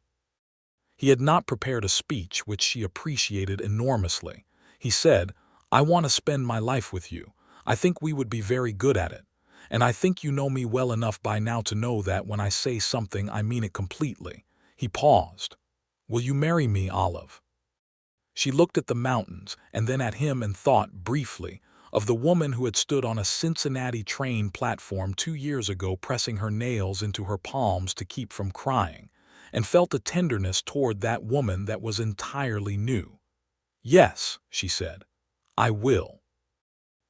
He had not prepared a speech, which she appreciated enormously. He said, "I want to spend my life with you. I think we would be very good at it. And I think you know me well enough by now to know that when I say something I mean it completely." He paused. "Will you marry me, Olive?" She looked at the mountains and then at him and thought, briefly, of the woman who had stood on a Cincinnati train platform 2 years ago pressing her nails into her palms to keep from crying, and felt a tenderness toward that woman that was entirely new. "Yes," she said, "I will."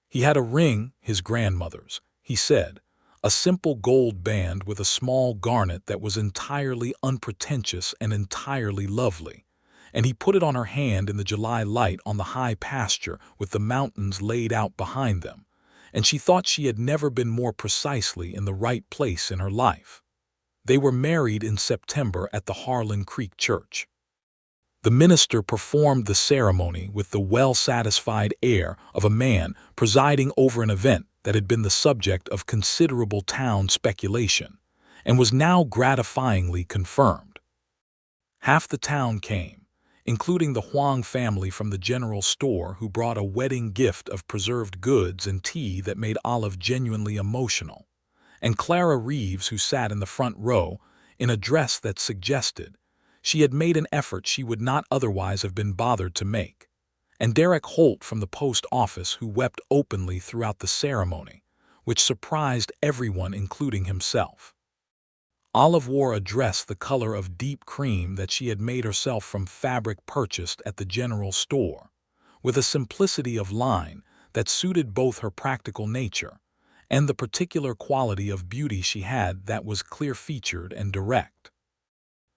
He had a ring, his grandmother's, he said, a simple gold band with a small garnet that was entirely unpretentious and entirely lovely, and he put it on her hand in the July light on the high pasture with the mountains laid out behind them, and she thought she had never been more precisely in the right place in her life. They were married in September at the Harlan Creek Church. The minister performed the ceremony with the well-satisfied air of a man presiding over an event that had been the subject of considerable town speculation, and was now gratifyingly confirmed. Half the town came, including the Huang family from the general store, who brought a wedding gift of preserved goods and tea that made Olive genuinely emotional, and Clara Reeves, who sat in the front row, in a dress that suggested she had made an effort she would not otherwise have been bothered to make, and Derek Holt from the post office, who wept openly throughout the ceremony, which surprised everyone including himself. Olive wore a dress the color of deep cream that she had made herself from fabric purchased at the general store, with a simplicity of line that suited both her practical nature and the particular quality of beauty she had that was clear-featured and direct.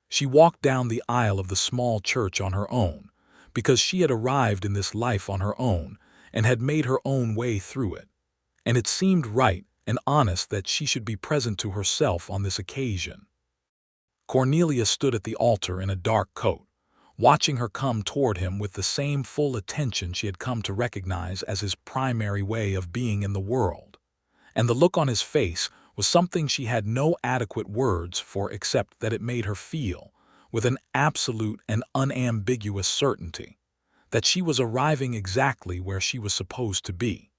She walked down the aisle of the small church on her own, because she had arrived in this life on her own and had made her own way through it, and it seemed right and honest that she should be present to herself on this occasion. Cornelius stood at the altar in a dark coat, watching her come toward him with the same full attention she had come to recognize as his primary way of being in the world, and the look on his face was something she had no adequate words for except that it made her feel, with an absolute and unambiguous certainty, that she was arriving exactly where she was supposed to be.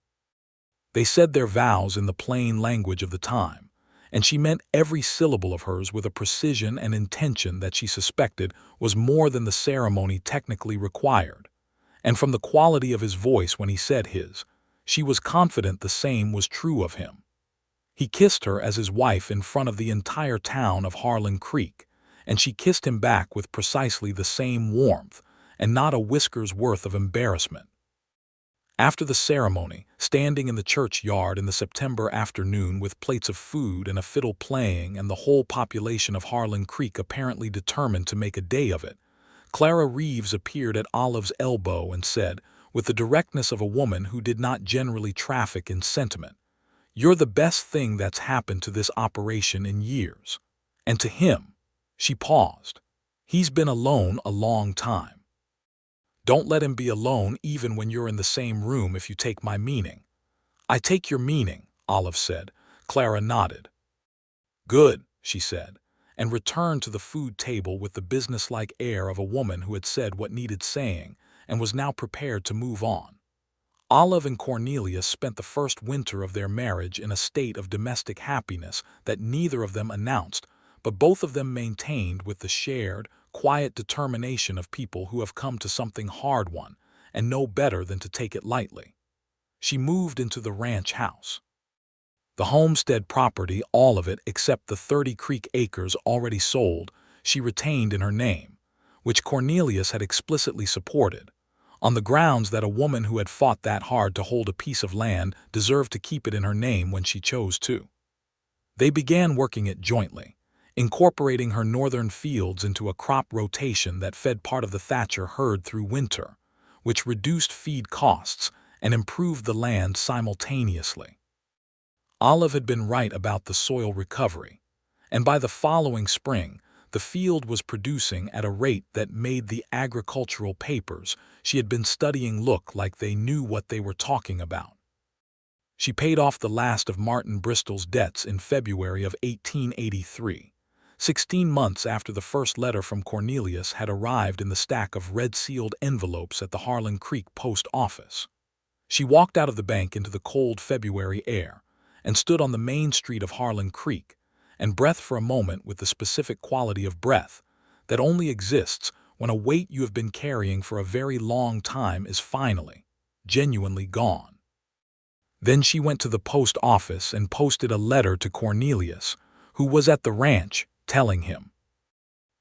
They said their vows in the plain language of the time, and she meant every syllable of hers with a precision and intention that she suspected was more than the ceremony technically required, and from the quality of his voice when he said his, she was confident the same was true of him. He kissed her as his wife in front of the entire town of Harlan Creek, and she kissed him back with precisely the same warmth and not a whisker's worth of embarrassment. After the ceremony, standing in the churchyard in the September afternoon with plates of food and a fiddle playing and the whole population of Harlan Creek apparently determined to make a day of it, Clara Reeves appeared at Olive's elbow and said, with the directness of a woman who did not generally traffic in sentiment, "You're the best thing that's happened to this operation in years." And to him, she paused. "He's been alone a long time." Don't let him be alone even when you're in the same room, if you take my meaning." "I take your meaning," Olive said. Clara nodded. "Good," she said, and returned to the food table with the businesslike air of a woman who had said what needed saying and was now prepared to move on. Olive and Cornelius spent the first winter of their marriage in a state of domestic happiness that neither of them announced, but both of them maintained with the shared, quiet determination of people who have come to something hard-won and know better than to take it lightly. She moved into the ranch house. The homestead property, all of it except the 30 Creek acres already sold, she retained in her name, which Cornelius had explicitly supported, on the grounds that a woman who had fought that hard to hold a piece of land deserved to keep it in her name when she chose to. They began working it jointly, incorporating her northern fields into a crop rotation that fed part of the Thatcher herd through winter, which reduced feed costs and improved the land simultaneously. Olive had been right about the soil recovery, and by the following spring, the field was producing at a rate that made the agricultural papers she had been studying look like they knew what they were talking about. She paid off the last of Martin Bristol's debts in February of 1883, 16 months after the first letter from Cornelius had arrived in the stack of red-sealed envelopes at the Harlan Creek post office. She walked out of the bank into the cold February air and stood on the main street of Harlan Creek, and breathed for a moment with the specific quality of breath that only exists when a weight you have been carrying for a very long time is finally, genuinely gone. Then she went to the post office and posted a letter to Cornelius, who was at the ranch, telling him.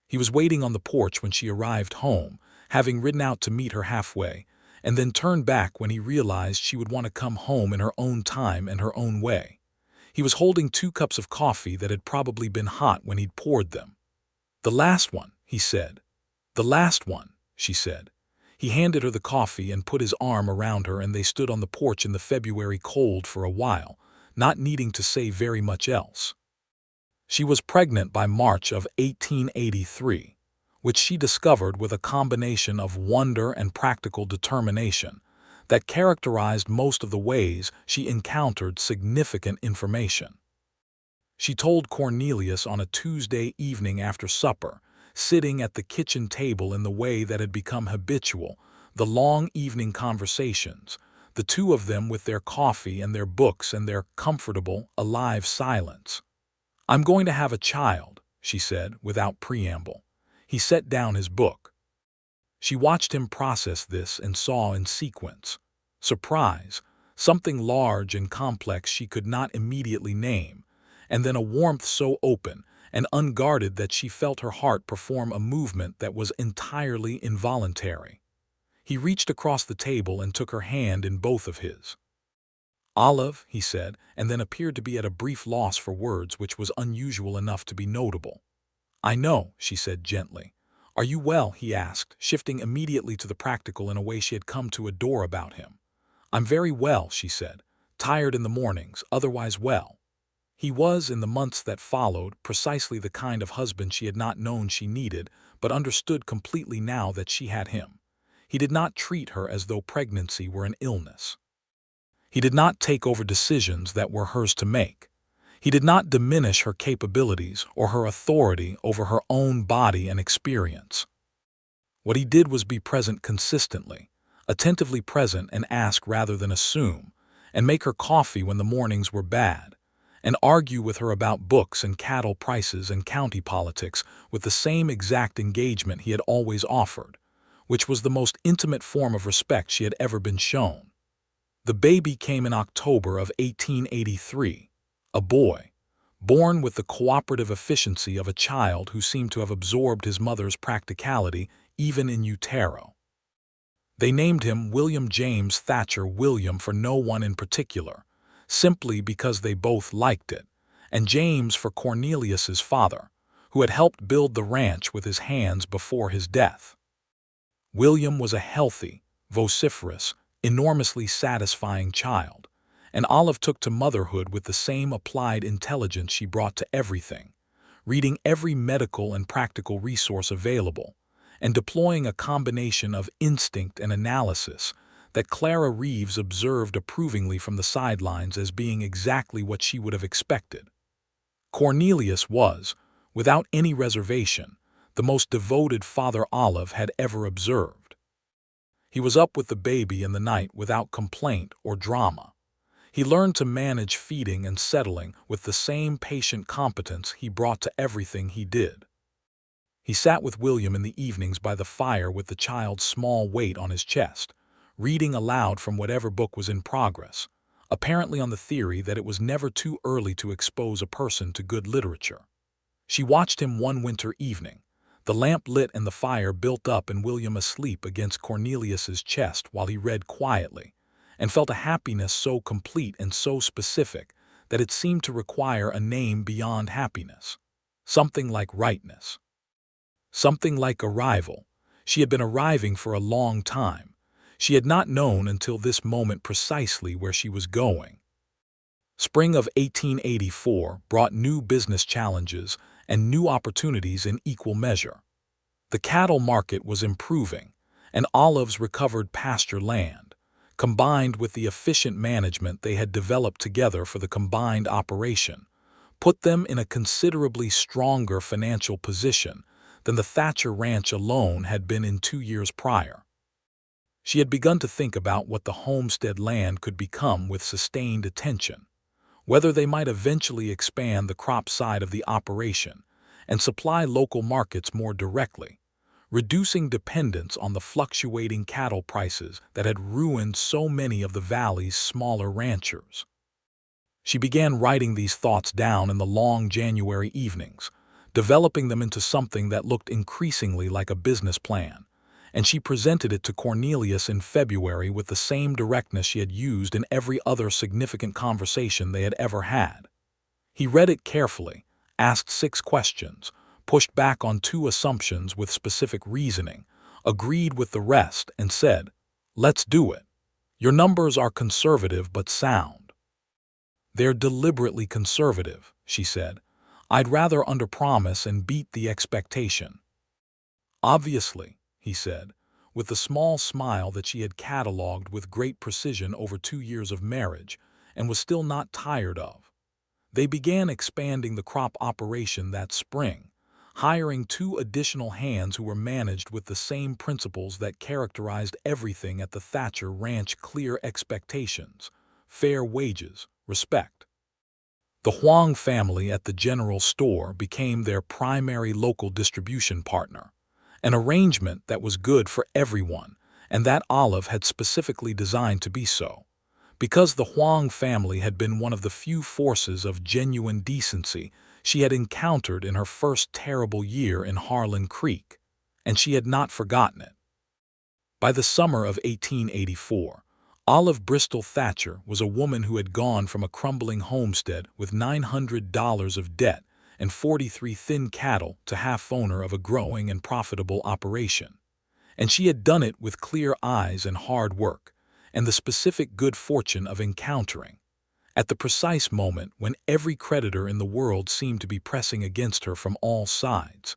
He was waiting on the porch when she arrived home, having ridden out to meet her halfway, and then turned back when he realized she would want to come home in her own time and her own way. He was holding 2 cups of coffee that had probably been hot when he'd poured them. "The last one," he said. "The last one," she said. He handed her the coffee and put his arm around her, and they stood on the porch in the February cold for a while, not needing to say very much else. She was pregnant by March of 1883, which she discovered with a combination of wonder and practical determination that characterized most of the ways she encountered significant information. She told Cornelius on a Tuesday evening after supper, sitting at the kitchen table in the way that had become habitual, the long evening conversations, the two of them with their coffee and their books and their comfortable, alive silence. "I'm going to have a child," she said, without preamble. He set down his book. She watched him process this and saw in sequence surprise, something large and complex she could not immediately name, and then a warmth so open and unguarded that she felt her heart perform a movement that was entirely involuntary. He reached across the table and took her hand in both of his. "Olive," he said, and then appeared to be at a brief loss for words, which was unusual enough to be notable. "I know," she said gently. "Are you well?" he asked, shifting immediately to the practical in a way she had come to adore about him. "I'm very well," she said. "Tired in the mornings, otherwise well." He was, in the months that followed, precisely the kind of husband she had not known she needed, but understood completely now that she had him. He did not treat her as though pregnancy were an illness. He did not take over decisions that were hers to make. He did not diminish her capabilities or her authority over her own body and experience. What he did was be present consistently, attentively present, and ask rather than assume, and make her coffee when the mornings were bad, and argue with her about books and cattle prices and county politics with the same exact engagement he had always offered, which was the most intimate form of respect she had ever been shown. The baby came in October of 1883, a boy, born with the cooperative efficiency of a child who seemed to have absorbed his mother's practicality even in utero. They named him William James Thatcher William for no one in particular, simply because they both liked it, and James for Cornelius's father, who had helped build the ranch with his hands before his death. William was a healthy, vociferous, enormously satisfying child, and Olive took to motherhood with the same applied intelligence she brought to everything, reading every medical and practical resource available, and deploying a combination of instinct and analysis that Clara Reeves observed approvingly from the sidelines as being exactly what she would have expected. Cornelius was, without any reservation, the most devoted father Olive had ever observed. He was up with the baby in the night without complaint or drama. He learned to manage feeding and settling with the same patient competence he brought to everything he did. He sat with William in the evenings by the fire with the child's small weight on his chest, reading aloud from whatever book was in progress, apparently on the theory that it was never too early to expose a person to good literature. She watched him one winter evening, the lamp lit and the fire built up and William asleep against Cornelius's chest while he read quietly, and felt a happiness so complete and so specific that it seemed to require a name beyond happiness, something like rightness. Something like arrival. She had been arriving for a long time. She had not known until this moment precisely where she was going. Spring of 1884 brought new business challenges and new opportunities in equal measure. The cattle market was improving, and Olive's recovered pasture land, combined with the efficient management they had developed together for the combined operation, put them in a considerably stronger financial position than the Thatcher ranch alone had been in 2 years prior. She had begun to think about what the homestead land could become with sustained attention, whether they might eventually expand the crop side of the operation and supply local markets more directly, reducing dependence on the fluctuating cattle prices that had ruined so many of the valley's smaller ranchers. She began writing these thoughts down in the long January evenings, developing them into something that looked increasingly like a business plan, and she presented it to Cornelius in February with the same directness she had used in every other significant conversation they had ever had. He read it carefully, asked 6 questions, pushed back on 2 assumptions with specific reasoning, agreed with the rest, and said, "Let's do it. Your numbers are conservative but sound." "They're deliberately conservative," she said. "I'd rather underpromise and beat the expectation." "Obviously," he said, with the small smile that she had catalogued with great precision over 2 years of marriage and was still not tired of. They began expanding the crop operation that spring, hiring 2 additional hands who were managed with the same principles that characterized everything at the Thatcher Ranch: clear expectations, fair wages, respect. The Huang family at the general store became their primary local distribution partner, an arrangement that was good for everyone and that Olive had specifically designed to be so, because the Huang family had been one of the few forces of genuine decency she had encountered in her first terrible year in Harlan Creek, and she had not forgotten it. By the summer of 1884, Olive Bristol Thatcher was a woman who had gone from a crumbling homestead with $900 of debt and 43 thin cattle to half-owner of a growing and profitable operation. And she had done it with clear eyes and hard work, and the specific good fortune of encountering, at the precise moment when every creditor in the world seemed to be pressing against her from all sides,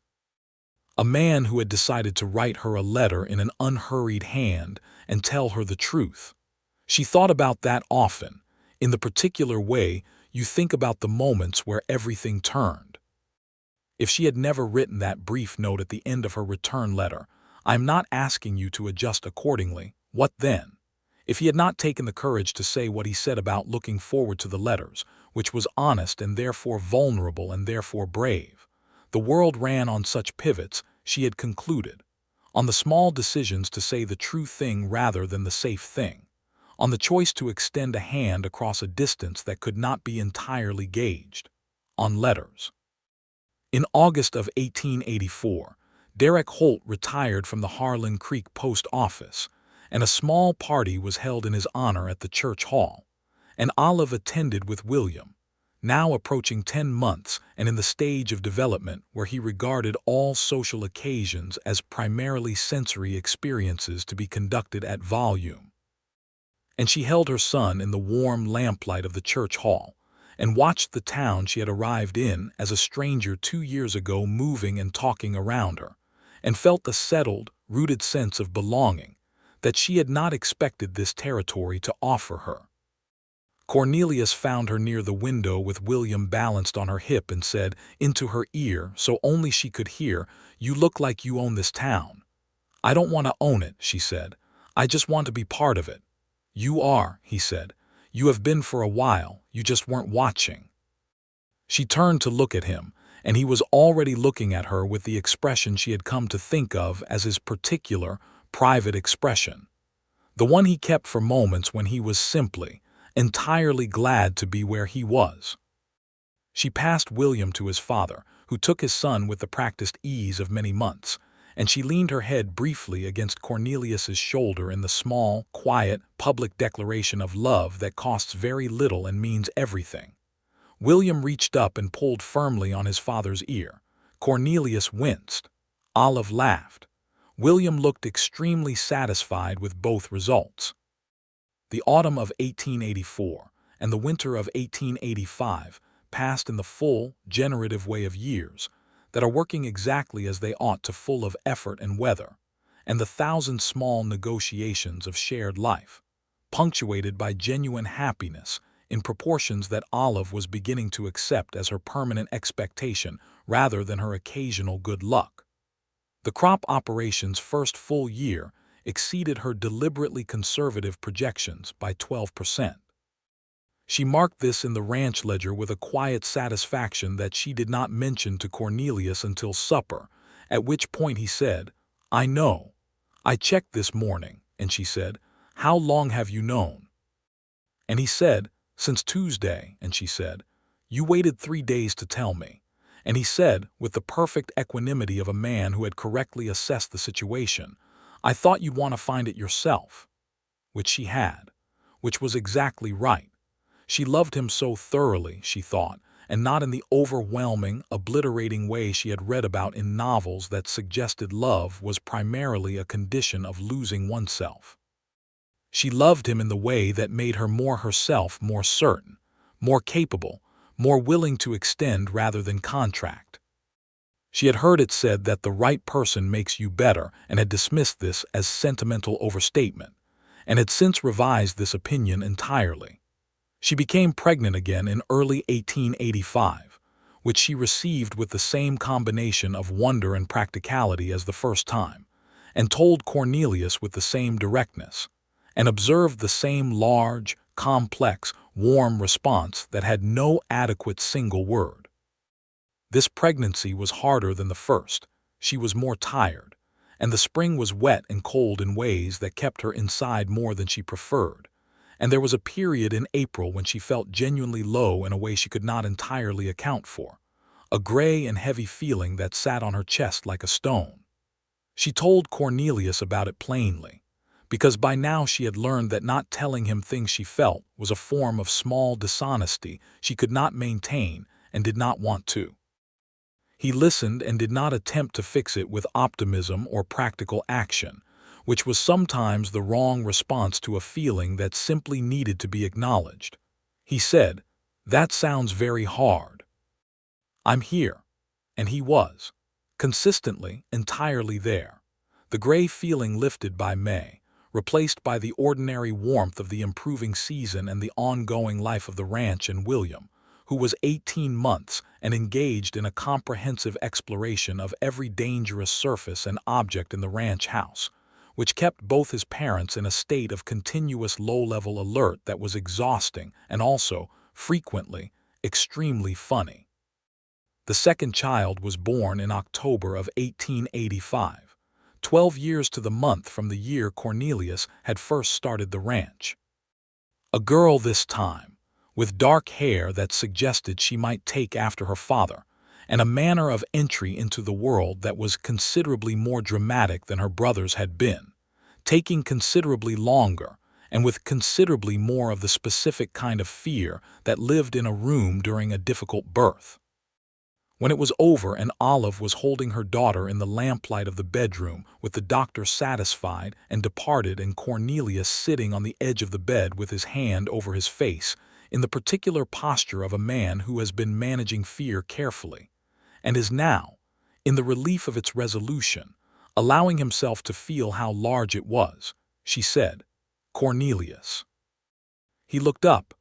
a man who had decided to write her a letter in an unhurried hand and tell her the truth. She thought about that often, in the particular way you think about the moments where everything turned. If she had never written that brief note at the end of her return letter, "I'm not asking you to adjust accordingly," what then? If he had not taken the courage to say what he said about looking forward to the letters, which was honest and therefore vulnerable and therefore brave, the world ran on such pivots, she had concluded, on the small decisions to say the true thing rather than the safe thing, on the choice to extend a hand across a distance that could not be entirely gauged, on letters. In August of 1884, Derek Holt retired from the Harlan Creek post office, and a small party was held in his honor at the church hall, and Olive attended with William, now approaching 10 months and in the stage of development where he regarded all social occasions as primarily sensory experiences to be conducted at volume. And she held her son in the warm lamplight of the church hall, and watched the town she had arrived in as a stranger 2 years ago moving and talking around her, and felt a settled, rooted sense of belonging that she had not expected this territory to offer her. Cornelius found her near the window with William balanced on her hip and said into her ear, so only she could hear, "You look like you own this town." "I don't want to own it," she said. "I just want to be part of it." "You are," he said. "You have been for a while, you just weren't watching." She turned to look at him, and he was already looking at her with the expression she had come to think of as his particular, private expression. The one he kept for moments when he was simply, entirely glad to be where he was. She passed William to his father, who took his son with the practiced ease of many months, and she leaned her head briefly against Cornelius's shoulder in the small, quiet, public declaration of love that costs very little and means everything. William reached up and pulled firmly on his father's ear. Cornelius winced. Olive laughed. William looked extremely satisfied with both results. The autumn of 1884 and the winter of 1885 passed in the full, generative way of years that are working exactly as they ought to, full of effort and weather, and the thousand small negotiations of shared life, punctuated by genuine happiness in proportions that Olive was beginning to accept as her permanent expectation rather than her occasional good luck. The crop operation's first full year exceeded her deliberately conservative projections by 12%. She marked this in the ranch ledger with a quiet satisfaction that she did not mention to Cornelius until supper, at which point he said, "I know. I checked this morning," and she said, "How long have you known?" And he said, "Since Tuesday," and she said, "You waited 3 days to tell me." And he said, with the perfect equanimity of a man who had correctly assessed the situation, "I thought you'd want to find it yourself." Which she had. Which was exactly right. She loved him so thoroughly, she thought, and not in the overwhelming, obliterating way she had read about in novels that suggested love was primarily a condition of losing oneself. She loved him in the way that made her more herself, more certain, more capable, more willing to extend rather than contract. She had heard it said that the right person makes you better and had dismissed this as sentimental overstatement, and had since revised this opinion entirely. She became pregnant again in early 1885, which she received with the same combination of wonder and practicality as the first time, and told Cornelius with the same directness, and observed the same large, complex, warm response that had no adequate single word. This pregnancy was harder than the first. She was more tired, and the spring was wet and cold in ways that kept her inside more than she preferred. And there was a period in April when she felt genuinely low in a way she could not entirely account for, a gray and heavy feeling that sat on her chest like a stone. She told Cornelius about it plainly, because by now she had learned that not telling him things she felt was a form of small dishonesty she could not maintain and did not want to. He listened and did not attempt to fix it with optimism or practical action, which was sometimes the wrong response to a feeling that simply needed to be acknowledged. He said, "That sounds very hard." "I'm here." And he was, consistently, entirely there. The gray feeling lifted by May, replaced by the ordinary warmth of the improving season and the ongoing life of the ranch and William, who was 18 months and engaged in a comprehensive exploration of every dangerous surface and object in the ranch house, which kept both his parents in a state of continuous low-level alert that was exhausting and also, frequently, extremely funny. The second child was born in October of 1885, 12 years to the month from the year Cornelius had first started the ranch. A girl this time, with dark hair that suggested she might take after her father, and a manner of entry into the world that was considerably more dramatic than her brother's had been, taking considerably longer, and with considerably more of the specific kind of fear that lived in a room during a difficult birth. When it was over and Olive was holding her daughter in the lamplight of the bedroom with the doctor satisfied and departed and Cornelius sitting on the edge of the bed with his hand over his face, in the particular posture of a man who has been managing fear carefully, and is now, in the relief of its resolution, allowing himself to feel how large it was. She said, "Cornelius." He looked up.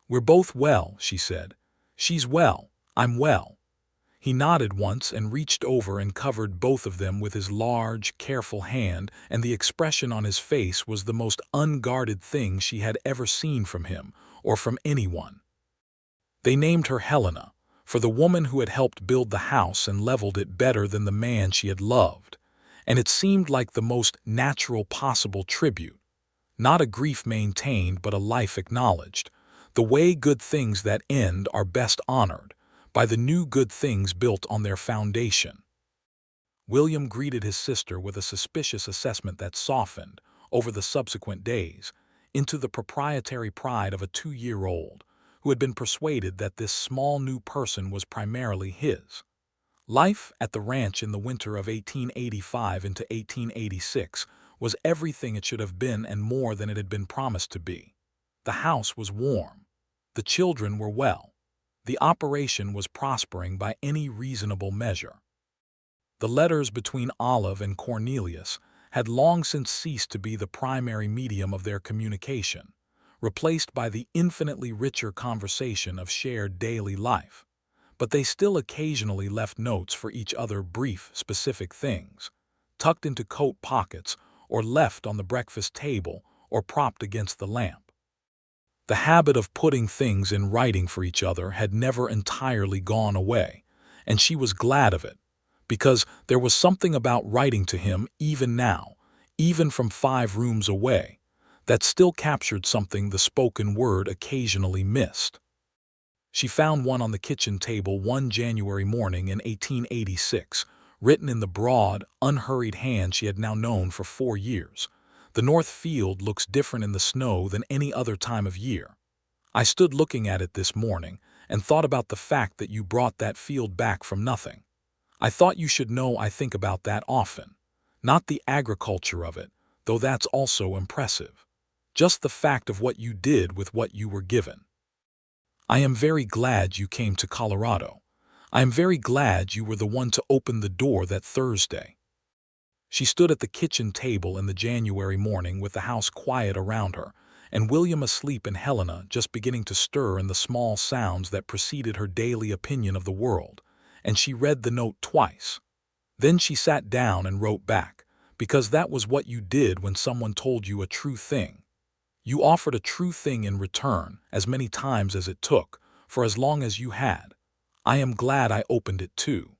"We're both well," she said. "She's well, I'm well." He nodded once and reached over and covered both of them with his large, careful hand, and the expression on his face was the most unguarded thing she had ever seen from him, or from anyone. They named her Helena, for the woman who had helped build the house and leveled it better than the man she had loved, and it seemed like the most natural possible tribute. Not a grief maintained, but a life acknowledged. The way good things that end are best honored, by the new good things built on their foundation. William greeted his sister with a suspicious assessment that softened, over the subsequent days, into the proprietary pride of a 2-year-old, who had been persuaded that this small new person was primarily his. Life at the ranch in the winter of 1885 into 1886 was everything it should have been and more than it had been promised to be. The house was warm. The children were well. The operation was prospering by any reasonable measure. The letters between Olive and Cornelius had long since ceased to be the primary medium of their communication, replaced by the infinitely richer conversation of shared daily life. But they still occasionally left notes for each other, brief, specific things, tucked into coat pockets or left on the breakfast table or propped against the lamp. The habit of putting things in writing for each other had never entirely gone away, and she was glad of it, because there was something about writing to him even now, even from 5 rooms away, that still captured something the spoken word occasionally missed. She found one on the kitchen table one January morning in 1886, written in the broad, unhurried hand she had now known for 4 years. "The North Field looks different in the snow than any other time of year. I stood looking at it this morning and thought about the fact that you brought that field back from nothing. I thought you should know I think about that often. Not the agriculture of it, though that's also impressive. Just the fact of what you did with what you were given. I am very glad you came to Colorado. I am very glad you were the one to open the door that Thursday." She stood at the kitchen table in the January morning with the house quiet around her, and William asleep and Helena just beginning to stir in the small sounds that preceded her daily opinion of the world, and she read the note twice. Then she sat down and wrote back, because that was what you did when someone told you a true thing. You offered a true thing in return, as many times as it took, for as long as you had. I am glad I opened it too.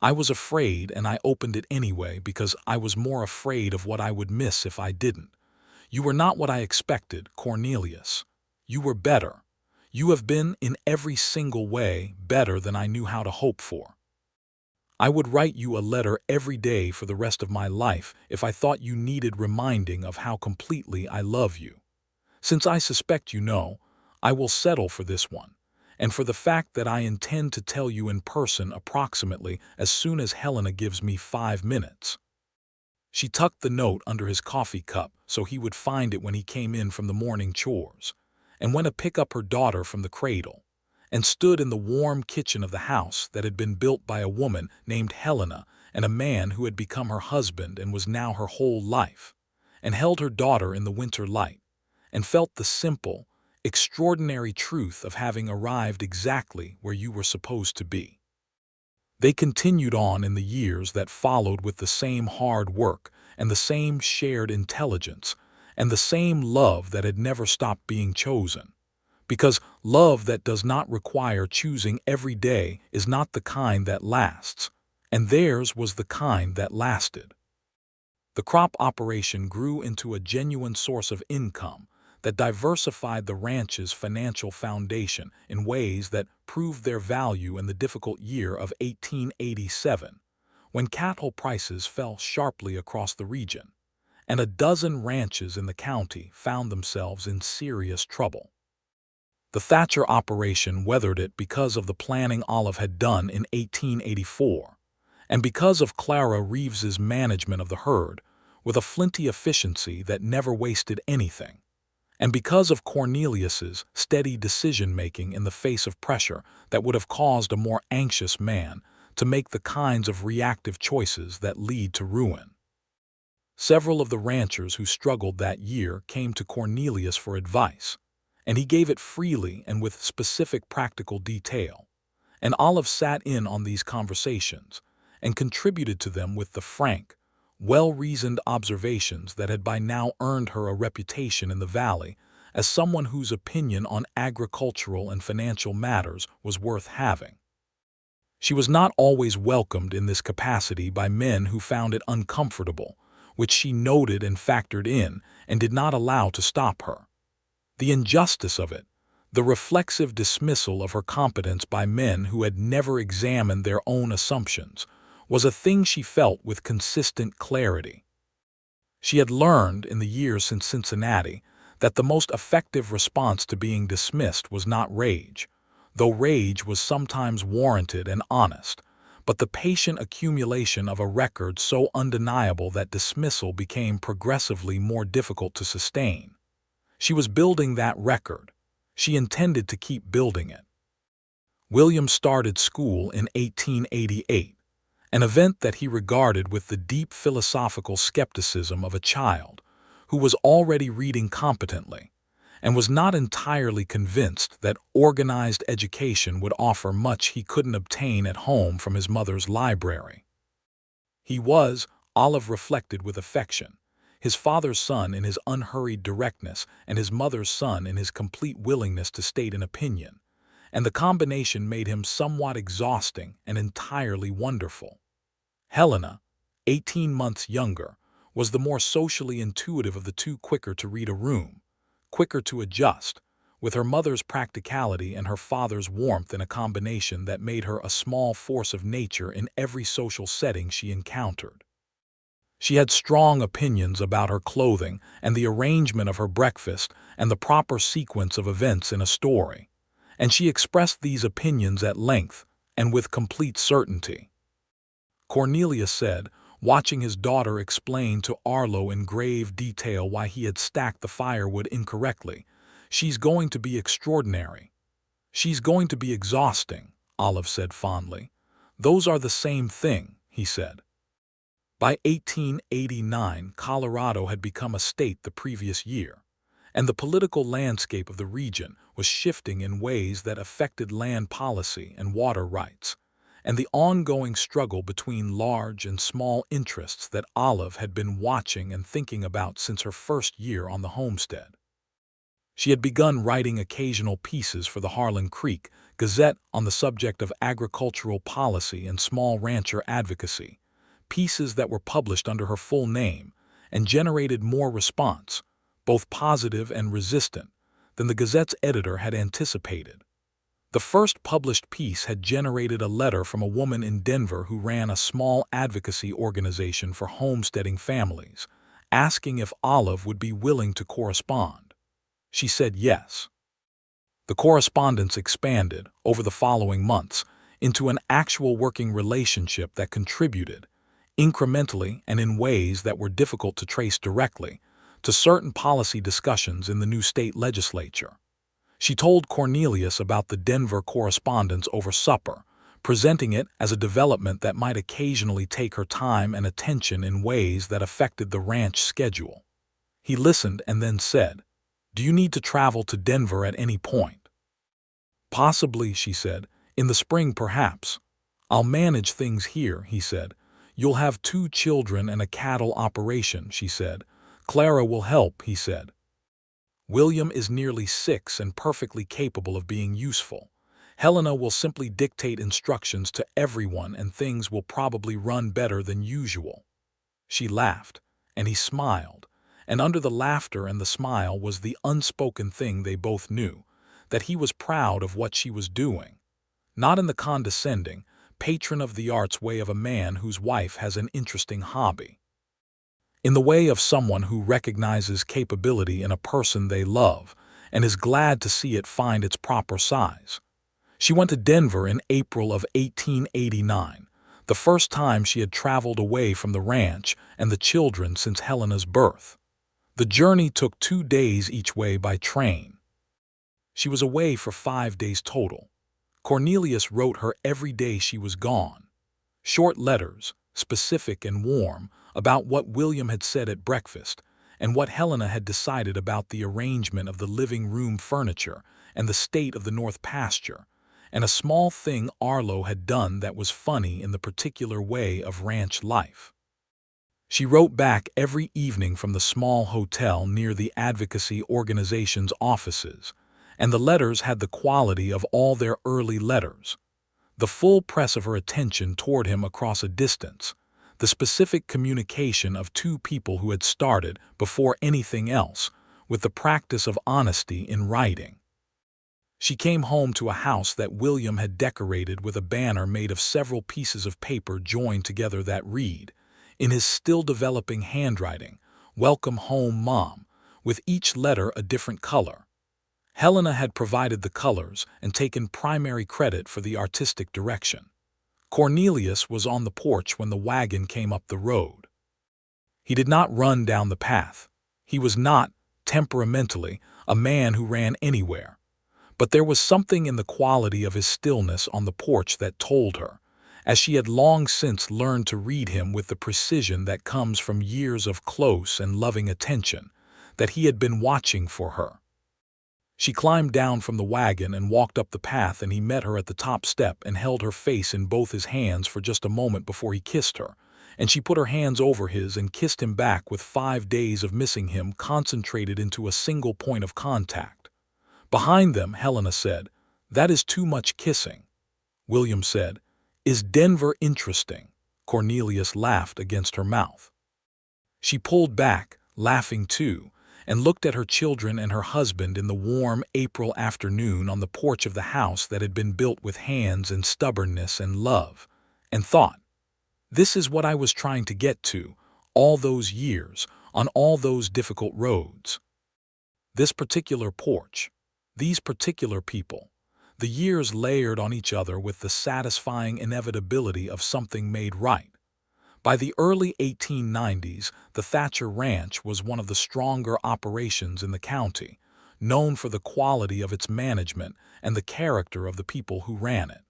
I was afraid, and I opened it anyway because I was more afraid of what I would miss if I didn't. You were not what I expected, Cornelius. You were better. You have been, in every single way, better than I knew how to hope for. I would write you a letter every day for the rest of my life if I thought you needed reminding of how completely I love you. Since I suspect you know, I will settle for this one, and for the fact that I intend to tell you in person approximately as soon as Helena gives me 5 minutes. She tucked the note under his coffee cup so he would find it when he came in from the morning chores, and went to pick up her daughter from the cradle, and stood in the warm kitchen of the house that had been built by a woman named Helena and a man who had become her husband and was now her whole life, and held her daughter in the winter light, and felt the simple, extraordinary truth of having arrived exactly where you were supposed to be. They continued on in the years that followed with the same hard work and the same shared intelligence and the same love that had never stopped being chosen. Because love that does not require choosing every day is not the kind that lasts, and theirs was the kind that lasted. The crop operation grew into a genuine source of income that diversified the ranch's financial foundation in ways that proved their value in the difficult year of 1887, when cattle prices fell sharply across the region, and a dozen ranches in the county found themselves in serious trouble. The Thatcher operation weathered it because of the planning Olive had done in 1884, and because of Clara Reeves's management of the herd with a flinty efficiency that never wasted anything, and because of Cornelius's steady decision-making in the face of pressure that would have caused a more anxious man to make the kinds of reactive choices that lead to ruin. Several of the ranchers who struggled that year came to Cornelius for advice, and he gave it freely and with specific practical detail. And Olive sat in on these conversations and contributed to them with the frank, well-reasoned observations that had by now earned her a reputation in the valley as someone whose opinion on agricultural and financial matters was worth having. She was not always welcomed in this capacity by men who found it uncomfortable, which she noted and factored in and did not allow to stop her. The injustice of it, the reflexive dismissal of her competence by men who had never examined their own assumptions, was a thing she felt with consistent clarity. She had learned in the years since Cincinnati that the most effective response to being dismissed was not rage, though rage was sometimes warranted and honest, but the patient accumulation of a record so undeniable that dismissal became progressively more difficult to sustain. She was building that record. She intended to keep building it. William started school in 1888, an event that he regarded with the deep philosophical skepticism of a child who was already reading competently and was not entirely convinced that organized education would offer much he couldn't obtain at home from his mother's library. He was, Olive reflected with affection, his father's son in his unhurried directness and his mother's son in his complete willingness to state an opinion, and the combination made him somewhat exhausting and entirely wonderful. Helena, 18 months younger, was the more socially intuitive of the two, quicker to read a room, quicker to adjust, with her mother's practicality and her father's warmth in a combination that made her a small force of nature in every social setting she encountered. She had strong opinions about her clothing and the arrangement of her breakfast and the proper sequence of events in a story, and she expressed these opinions at length and with complete certainty. Cornelius said, watching his daughter explain to Arlo in grave detail why he had stacked the firewood incorrectly, "She's going to be extraordinary. She's going to be exhausting," Olive said fondly. "Those are the same thing," he said. By 1889, Colorado had become a state the previous year, and the political landscape of the region was shifting in ways that affected land policy and water rights, and the ongoing struggle between large and small interests that Olive had been watching and thinking about since her first year on the homestead. She had begun writing occasional pieces for the Harlan Creek Gazette on the subject of agricultural policy and small rancher advocacy, pieces that were published under her full name and generated more response, both positive and resistant, than the Gazette's editor had anticipated. The first published piece had generated a letter from a woman in Denver who ran a small advocacy organization for homesteading families, asking if Olive would be willing to correspond. She said yes. The correspondence expanded, over the following months, into an actual working relationship that contributed, incrementally and in ways that were difficult to trace directly, to certain policy discussions in the new state legislature. She told Cornelius about the Denver correspondence over supper, presenting it as a development that might occasionally take her time and attention in ways that affected the ranch schedule. He listened and then said, "Do you need to travel to Denver at any point?" "Possibly," she said. "In the spring, perhaps." "I'll manage things here," he said. "You'll have 2 children and a cattle operation," she said. "Clara will help," he said. "William is nearly 6 and perfectly capable of being useful. Helena will simply dictate instructions to everyone and things will probably run better than usual." She laughed, and he smiled, and under the laughter and the smile was the unspoken thing they both knew, that he was proud of what she was doing, not in the condescending, patron-of-the-arts way of a man whose wife has an interesting hobby. In the way of someone who recognizes capability in a person they love and is glad to see it find its proper size. She went to Denver in April of 1889, the first time she had traveled away from the ranch and the children since Helena's birth. The journey took 2 days each way by train. She was away for 5 days total. Cornelius wrote her every day she was gone. Short letters, specific and warm, about what William had said at breakfast, and what Helena had decided about the arrangement of the living room furniture and the state of the north pasture, and a small thing Arlo had done that was funny in the particular way of ranch life. She wrote back every evening from the small hotel near the advocacy organization's offices, and the letters had the quality of all their early letters. The full press of her attention toward him across a distance, the specific communication of two people who had started, before anything else, with the practice of honesty in writing. She came home to a house that William had decorated with a banner made of several pieces of paper joined together that read, in his still-developing handwriting, "Welcome home, Mom," with each letter a different color. Helena had provided the colors and taken primary credit for the artistic direction. Cornelius was on the porch when the wagon came up the road. He did not run down the path. He was not, temperamentally, a man who ran anywhere. But there was something in the quality of his stillness on the porch that told her, as she had long since learned to read him with the precision that comes from years of close and loving attention, that he had been watching for her. She climbed down from the wagon and walked up the path, and he met her at the top step and held her face in both his hands for just a moment before he kissed her, and she put her hands over his and kissed him back with 5 days of missing him concentrated into a single point of contact. Behind them, Helena said, "That is too much kissing." William said, "Is Denver interesting?" Cornelius laughed against her mouth. She pulled back, laughing too, and looked at her children and her husband in the warm April afternoon on the porch of the house that had been built with hands and stubbornness and love, and thought, "This is what I was trying to get to, all those years, on all those difficult roads. This particular porch, these particular people, the years layered on each other with the satisfying inevitability of something made right." By the early 1890s, the Thatcher Ranch was one of the stronger operations in the county, known for the quality of its management and the character of the people who ran it.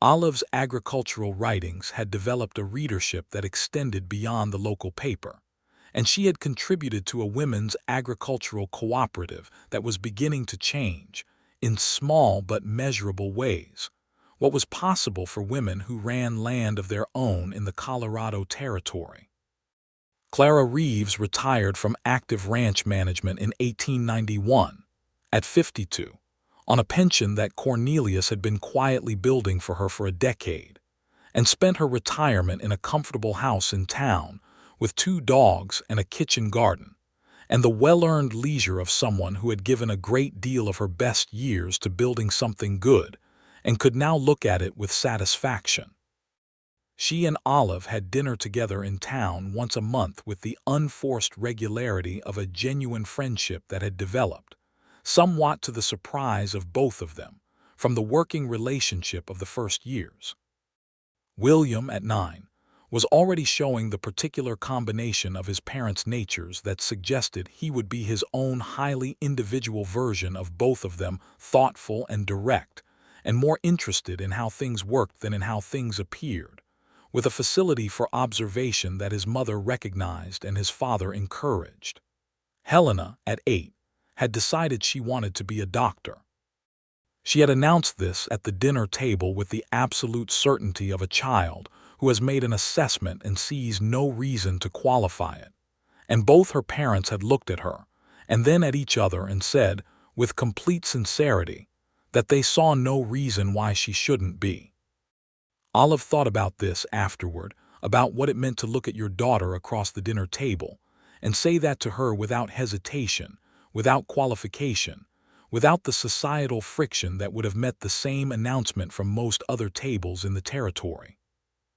Olive's agricultural writings had developed a readership that extended beyond the local paper, and she had contributed to a women's agricultural cooperative that was beginning to change, in small but measurable ways, what was possible for women who ran land of their own in the Colorado Territory. Clara Reeves retired from active ranch management in 1891, at 52, on a pension that Cornelius had been quietly building for her for a decade, and spent her retirement in a comfortable house in town with 2 dogs and a kitchen garden, and the well-earned leisure of someone who had given a great deal of her best years to building something good, and could now look at it with satisfaction. She and Olive had dinner together in town once a month with the unforced regularity of a genuine friendship that had developed, somewhat to the surprise of both of them, from the working relationship of the first years. William, at 9, was already showing the particular combination of his parents' natures that suggested he would be his own highly individual version of both of them, thoughtful and direct, and more interested in how things worked than in how things appeared, with a facility for observation that his mother recognized and his father encouraged. Helena, at 8, had decided she wanted to be a doctor. She had announced this at the dinner table with the absolute certainty of a child who has made an assessment and sees no reason to qualify it, and both her parents had looked at her, and then at each other and said, with complete sincerity, that they saw no reason why she shouldn't be. Olive thought about this afterward, about what it meant to look at your daughter across the dinner table, and say that to her without hesitation, without qualification, without the societal friction that would have met the same announcement from most other tables in the territory.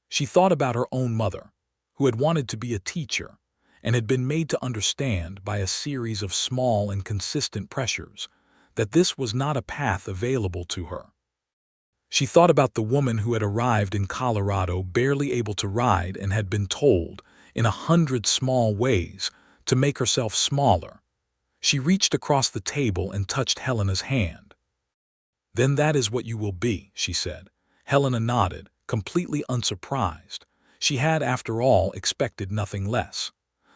She thought about her own mother, who had wanted to be a teacher, and had been made to understand by a series of small and consistent pressures that this was not a path available to her. She thought about the woman who had arrived in Colorado barely able to ride and had been told, in 100 small ways, to make herself smaller. She reached across the table and touched Helena's hand. "Then that is what you will be," she said. Helena nodded, completely unsurprised. She had, after all, expected nothing less.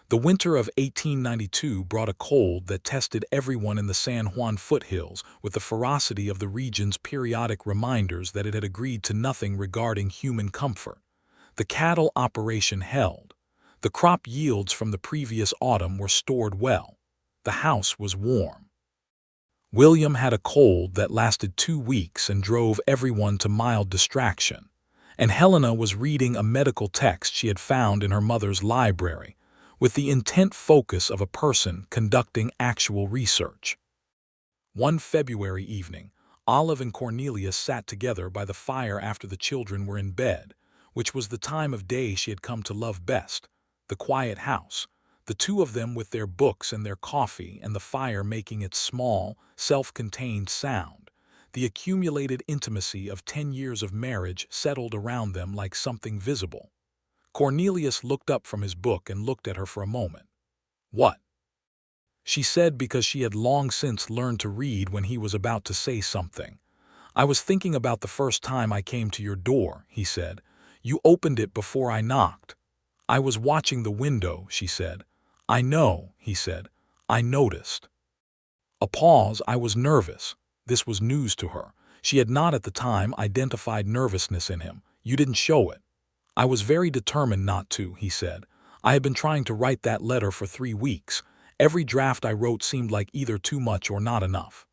The winter of 1892 brought a cold that tested everyone in the San Juan foothills with the ferocity of the region's periodic reminders that it had agreed to nothing regarding human comfort. The cattle operation held. The crop yields from the previous autumn were stored well. The house was warm. William had a cold that lasted 2 weeks and drove everyone to mild distraction. And Helena was reading a medical text she had found in her mother's library, with the intent focus of a person conducting actual research. One February evening, Olive and Cornelius sat together by the fire after the children were in bed, which was the time of day she had come to love best, the quiet house, the two of them with their books and their coffee and the fire making its small, self-contained sound. The accumulated intimacy of 10 years of marriage settled around them like something visible. Cornelius looked up from his book and looked at her for a moment. "What?" she said, because she had long since learned to read when he was about to say something. "I was thinking about the first time I came to your door," he said. "You opened it before I knocked." "I was watching the window," she said. "I know," he said. "I noticed." A pause. "I was nervous." This was news to her. She had not at the time identified nervousness in him. "You didn't show it." "I was very determined not to," he said. "I had been trying to write that letter for 3 weeks. Every draft I wrote seemed like either too much or not enough."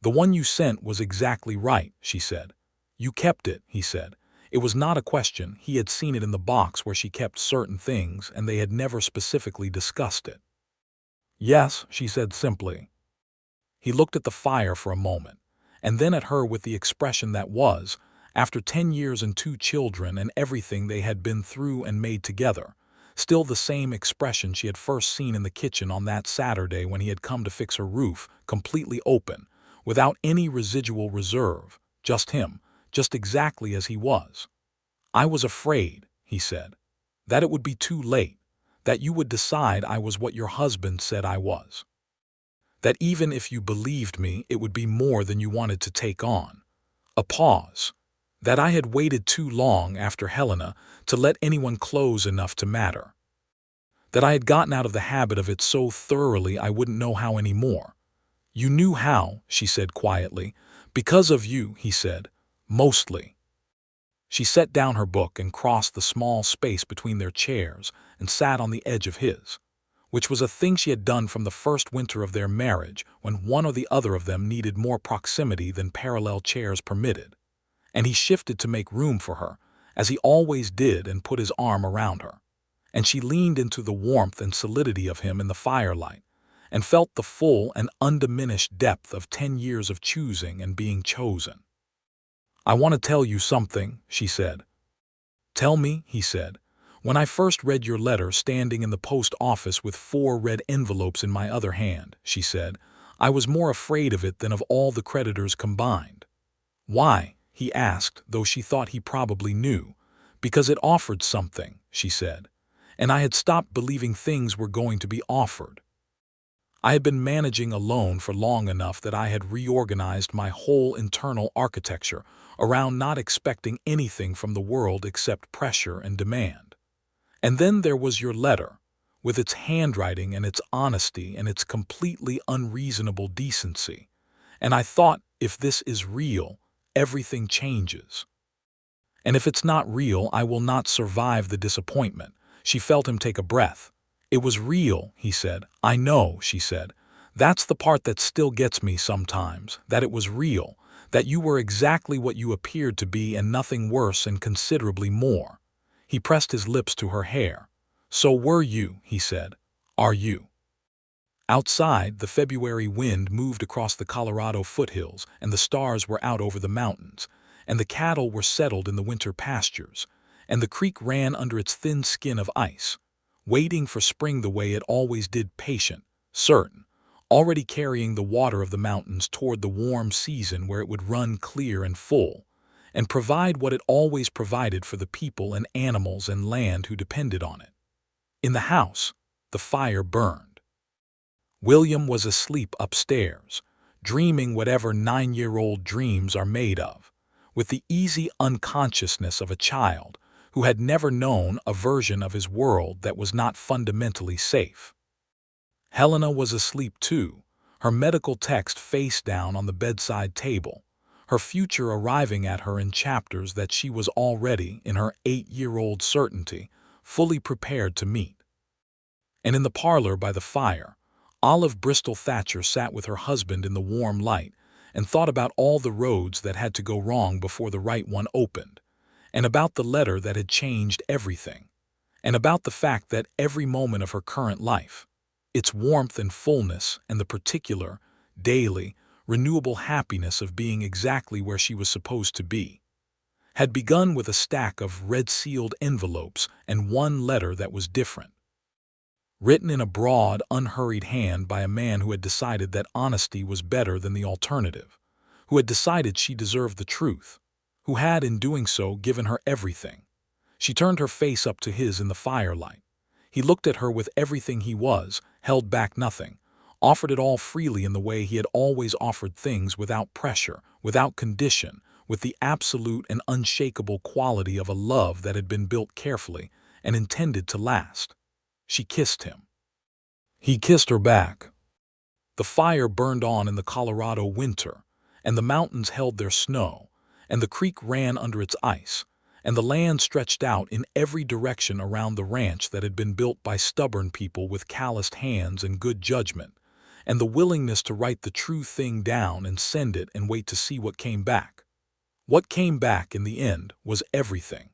"The one you sent was exactly right," she said. "You kept it," he said. It was not a question. He had seen it in the box where she kept certain things, and they had never specifically discussed it. "Yes," she said simply. He looked at the fire for a moment, and then at her with the expression that was, after 10 years and 2 children and everything they had been through and made together, still the same expression she had first seen in the kitchen on that Saturday when he had come to fix her roof, completely open, without any residual reserve, just him, just exactly as he was. "I was afraid," he said, "that it would be too late, that you would decide I was what your husband said I was. That even if you believed me, it would be more than you wanted to take on." A pause. "That I had waited too long after Helena to let anyone close enough to matter. That I had gotten out of the habit of it so thoroughly I wouldn't know how anymore." "You knew how," she said quietly. "Because of you," he said. "Mostly." She set down her book and crossed the small space between their chairs and sat on the edge of his, which was a thing she had done from the first winter of their marriage when one or the other of them needed more proximity than parallel chairs permitted. And he shifted to make room for her, as he always did, and put his arm around her. And she leaned into the warmth and solidity of him in the firelight, and felt the full and undiminished depth of 10 years of choosing and being chosen. "I want to tell you something," she said. "Tell me," he said. "When I first read your letter standing in the post office with 4 red envelopes in my other hand," she said, "I was more afraid of it than of all the creditors combined." "Why?" he asked, though she thought he probably knew. "Because it offered something," she said, "and I had stopped believing things were going to be offered. I had been managing alone for long enough that I had reorganized my whole internal architecture around not expecting anything from the world except pressure and demand. And then there was your letter, with its handwriting and its honesty and its completely unreasonable decency. And I thought, if this is real, everything changes. And if it's not real, I will not survive the disappointment." She felt him take a breath. "It was real," he said. "I know," she said. "That's the part that still gets me sometimes, that it was real, that you were exactly what you appeared to be and nothing worse and considerably more." He pressed his lips to her hair. "So were you," he said. "Are you?" Outside, the February wind moved across the Colorado foothills, and the stars were out over the mountains, and the cattle were settled in the winter pastures, and the creek ran under its thin skin of ice, waiting for spring the way it always did, patient, certain, already carrying the water of the mountains toward the warm season where it would run clear and full, and provide what it always provided for the people and animals and land who depended on it. In the house, the fire burned. William was asleep upstairs, dreaming whatever 9-year-old dreams are made of, with the easy unconsciousness of a child who had never known a version of his world that was not fundamentally safe. Helena was asleep too, her medical text face down on the bedside table, her future arriving at her in chapters that she was already, in her 8-year-old certainty, fully prepared to meet. And in the parlor by the fire, Olive Bristol Thatcher sat with her husband in the warm light and thought about all the roads that had to go wrong before the right one opened, and about the letter that had changed everything, and about the fact that every moment of her current life, its warmth and fullness and the particular, daily, renewable happiness of being exactly where she was supposed to be, had begun with a stack of red-sealed envelopes and one letter that was different, written in a broad, unhurried hand by a man who had decided that honesty was better than the alternative, who had decided she deserved the truth, who had, in doing so, given her everything. She turned her face up to his in the firelight. He looked at her with everything he was, held back nothing, offered it all freely in the way he had always offered things, without pressure, without condition, with the absolute and unshakable quality of a love that had been built carefully and intended to last. She kissed him. He kissed her back. The fire burned on in the Colorado winter, and the mountains held their snow, and the creek ran under its ice, and the land stretched out in every direction around the ranch that had been built by stubborn people with calloused hands and good judgment, and the willingness to write the true thing down and send it and wait to see what came back. What came back in the end was everything.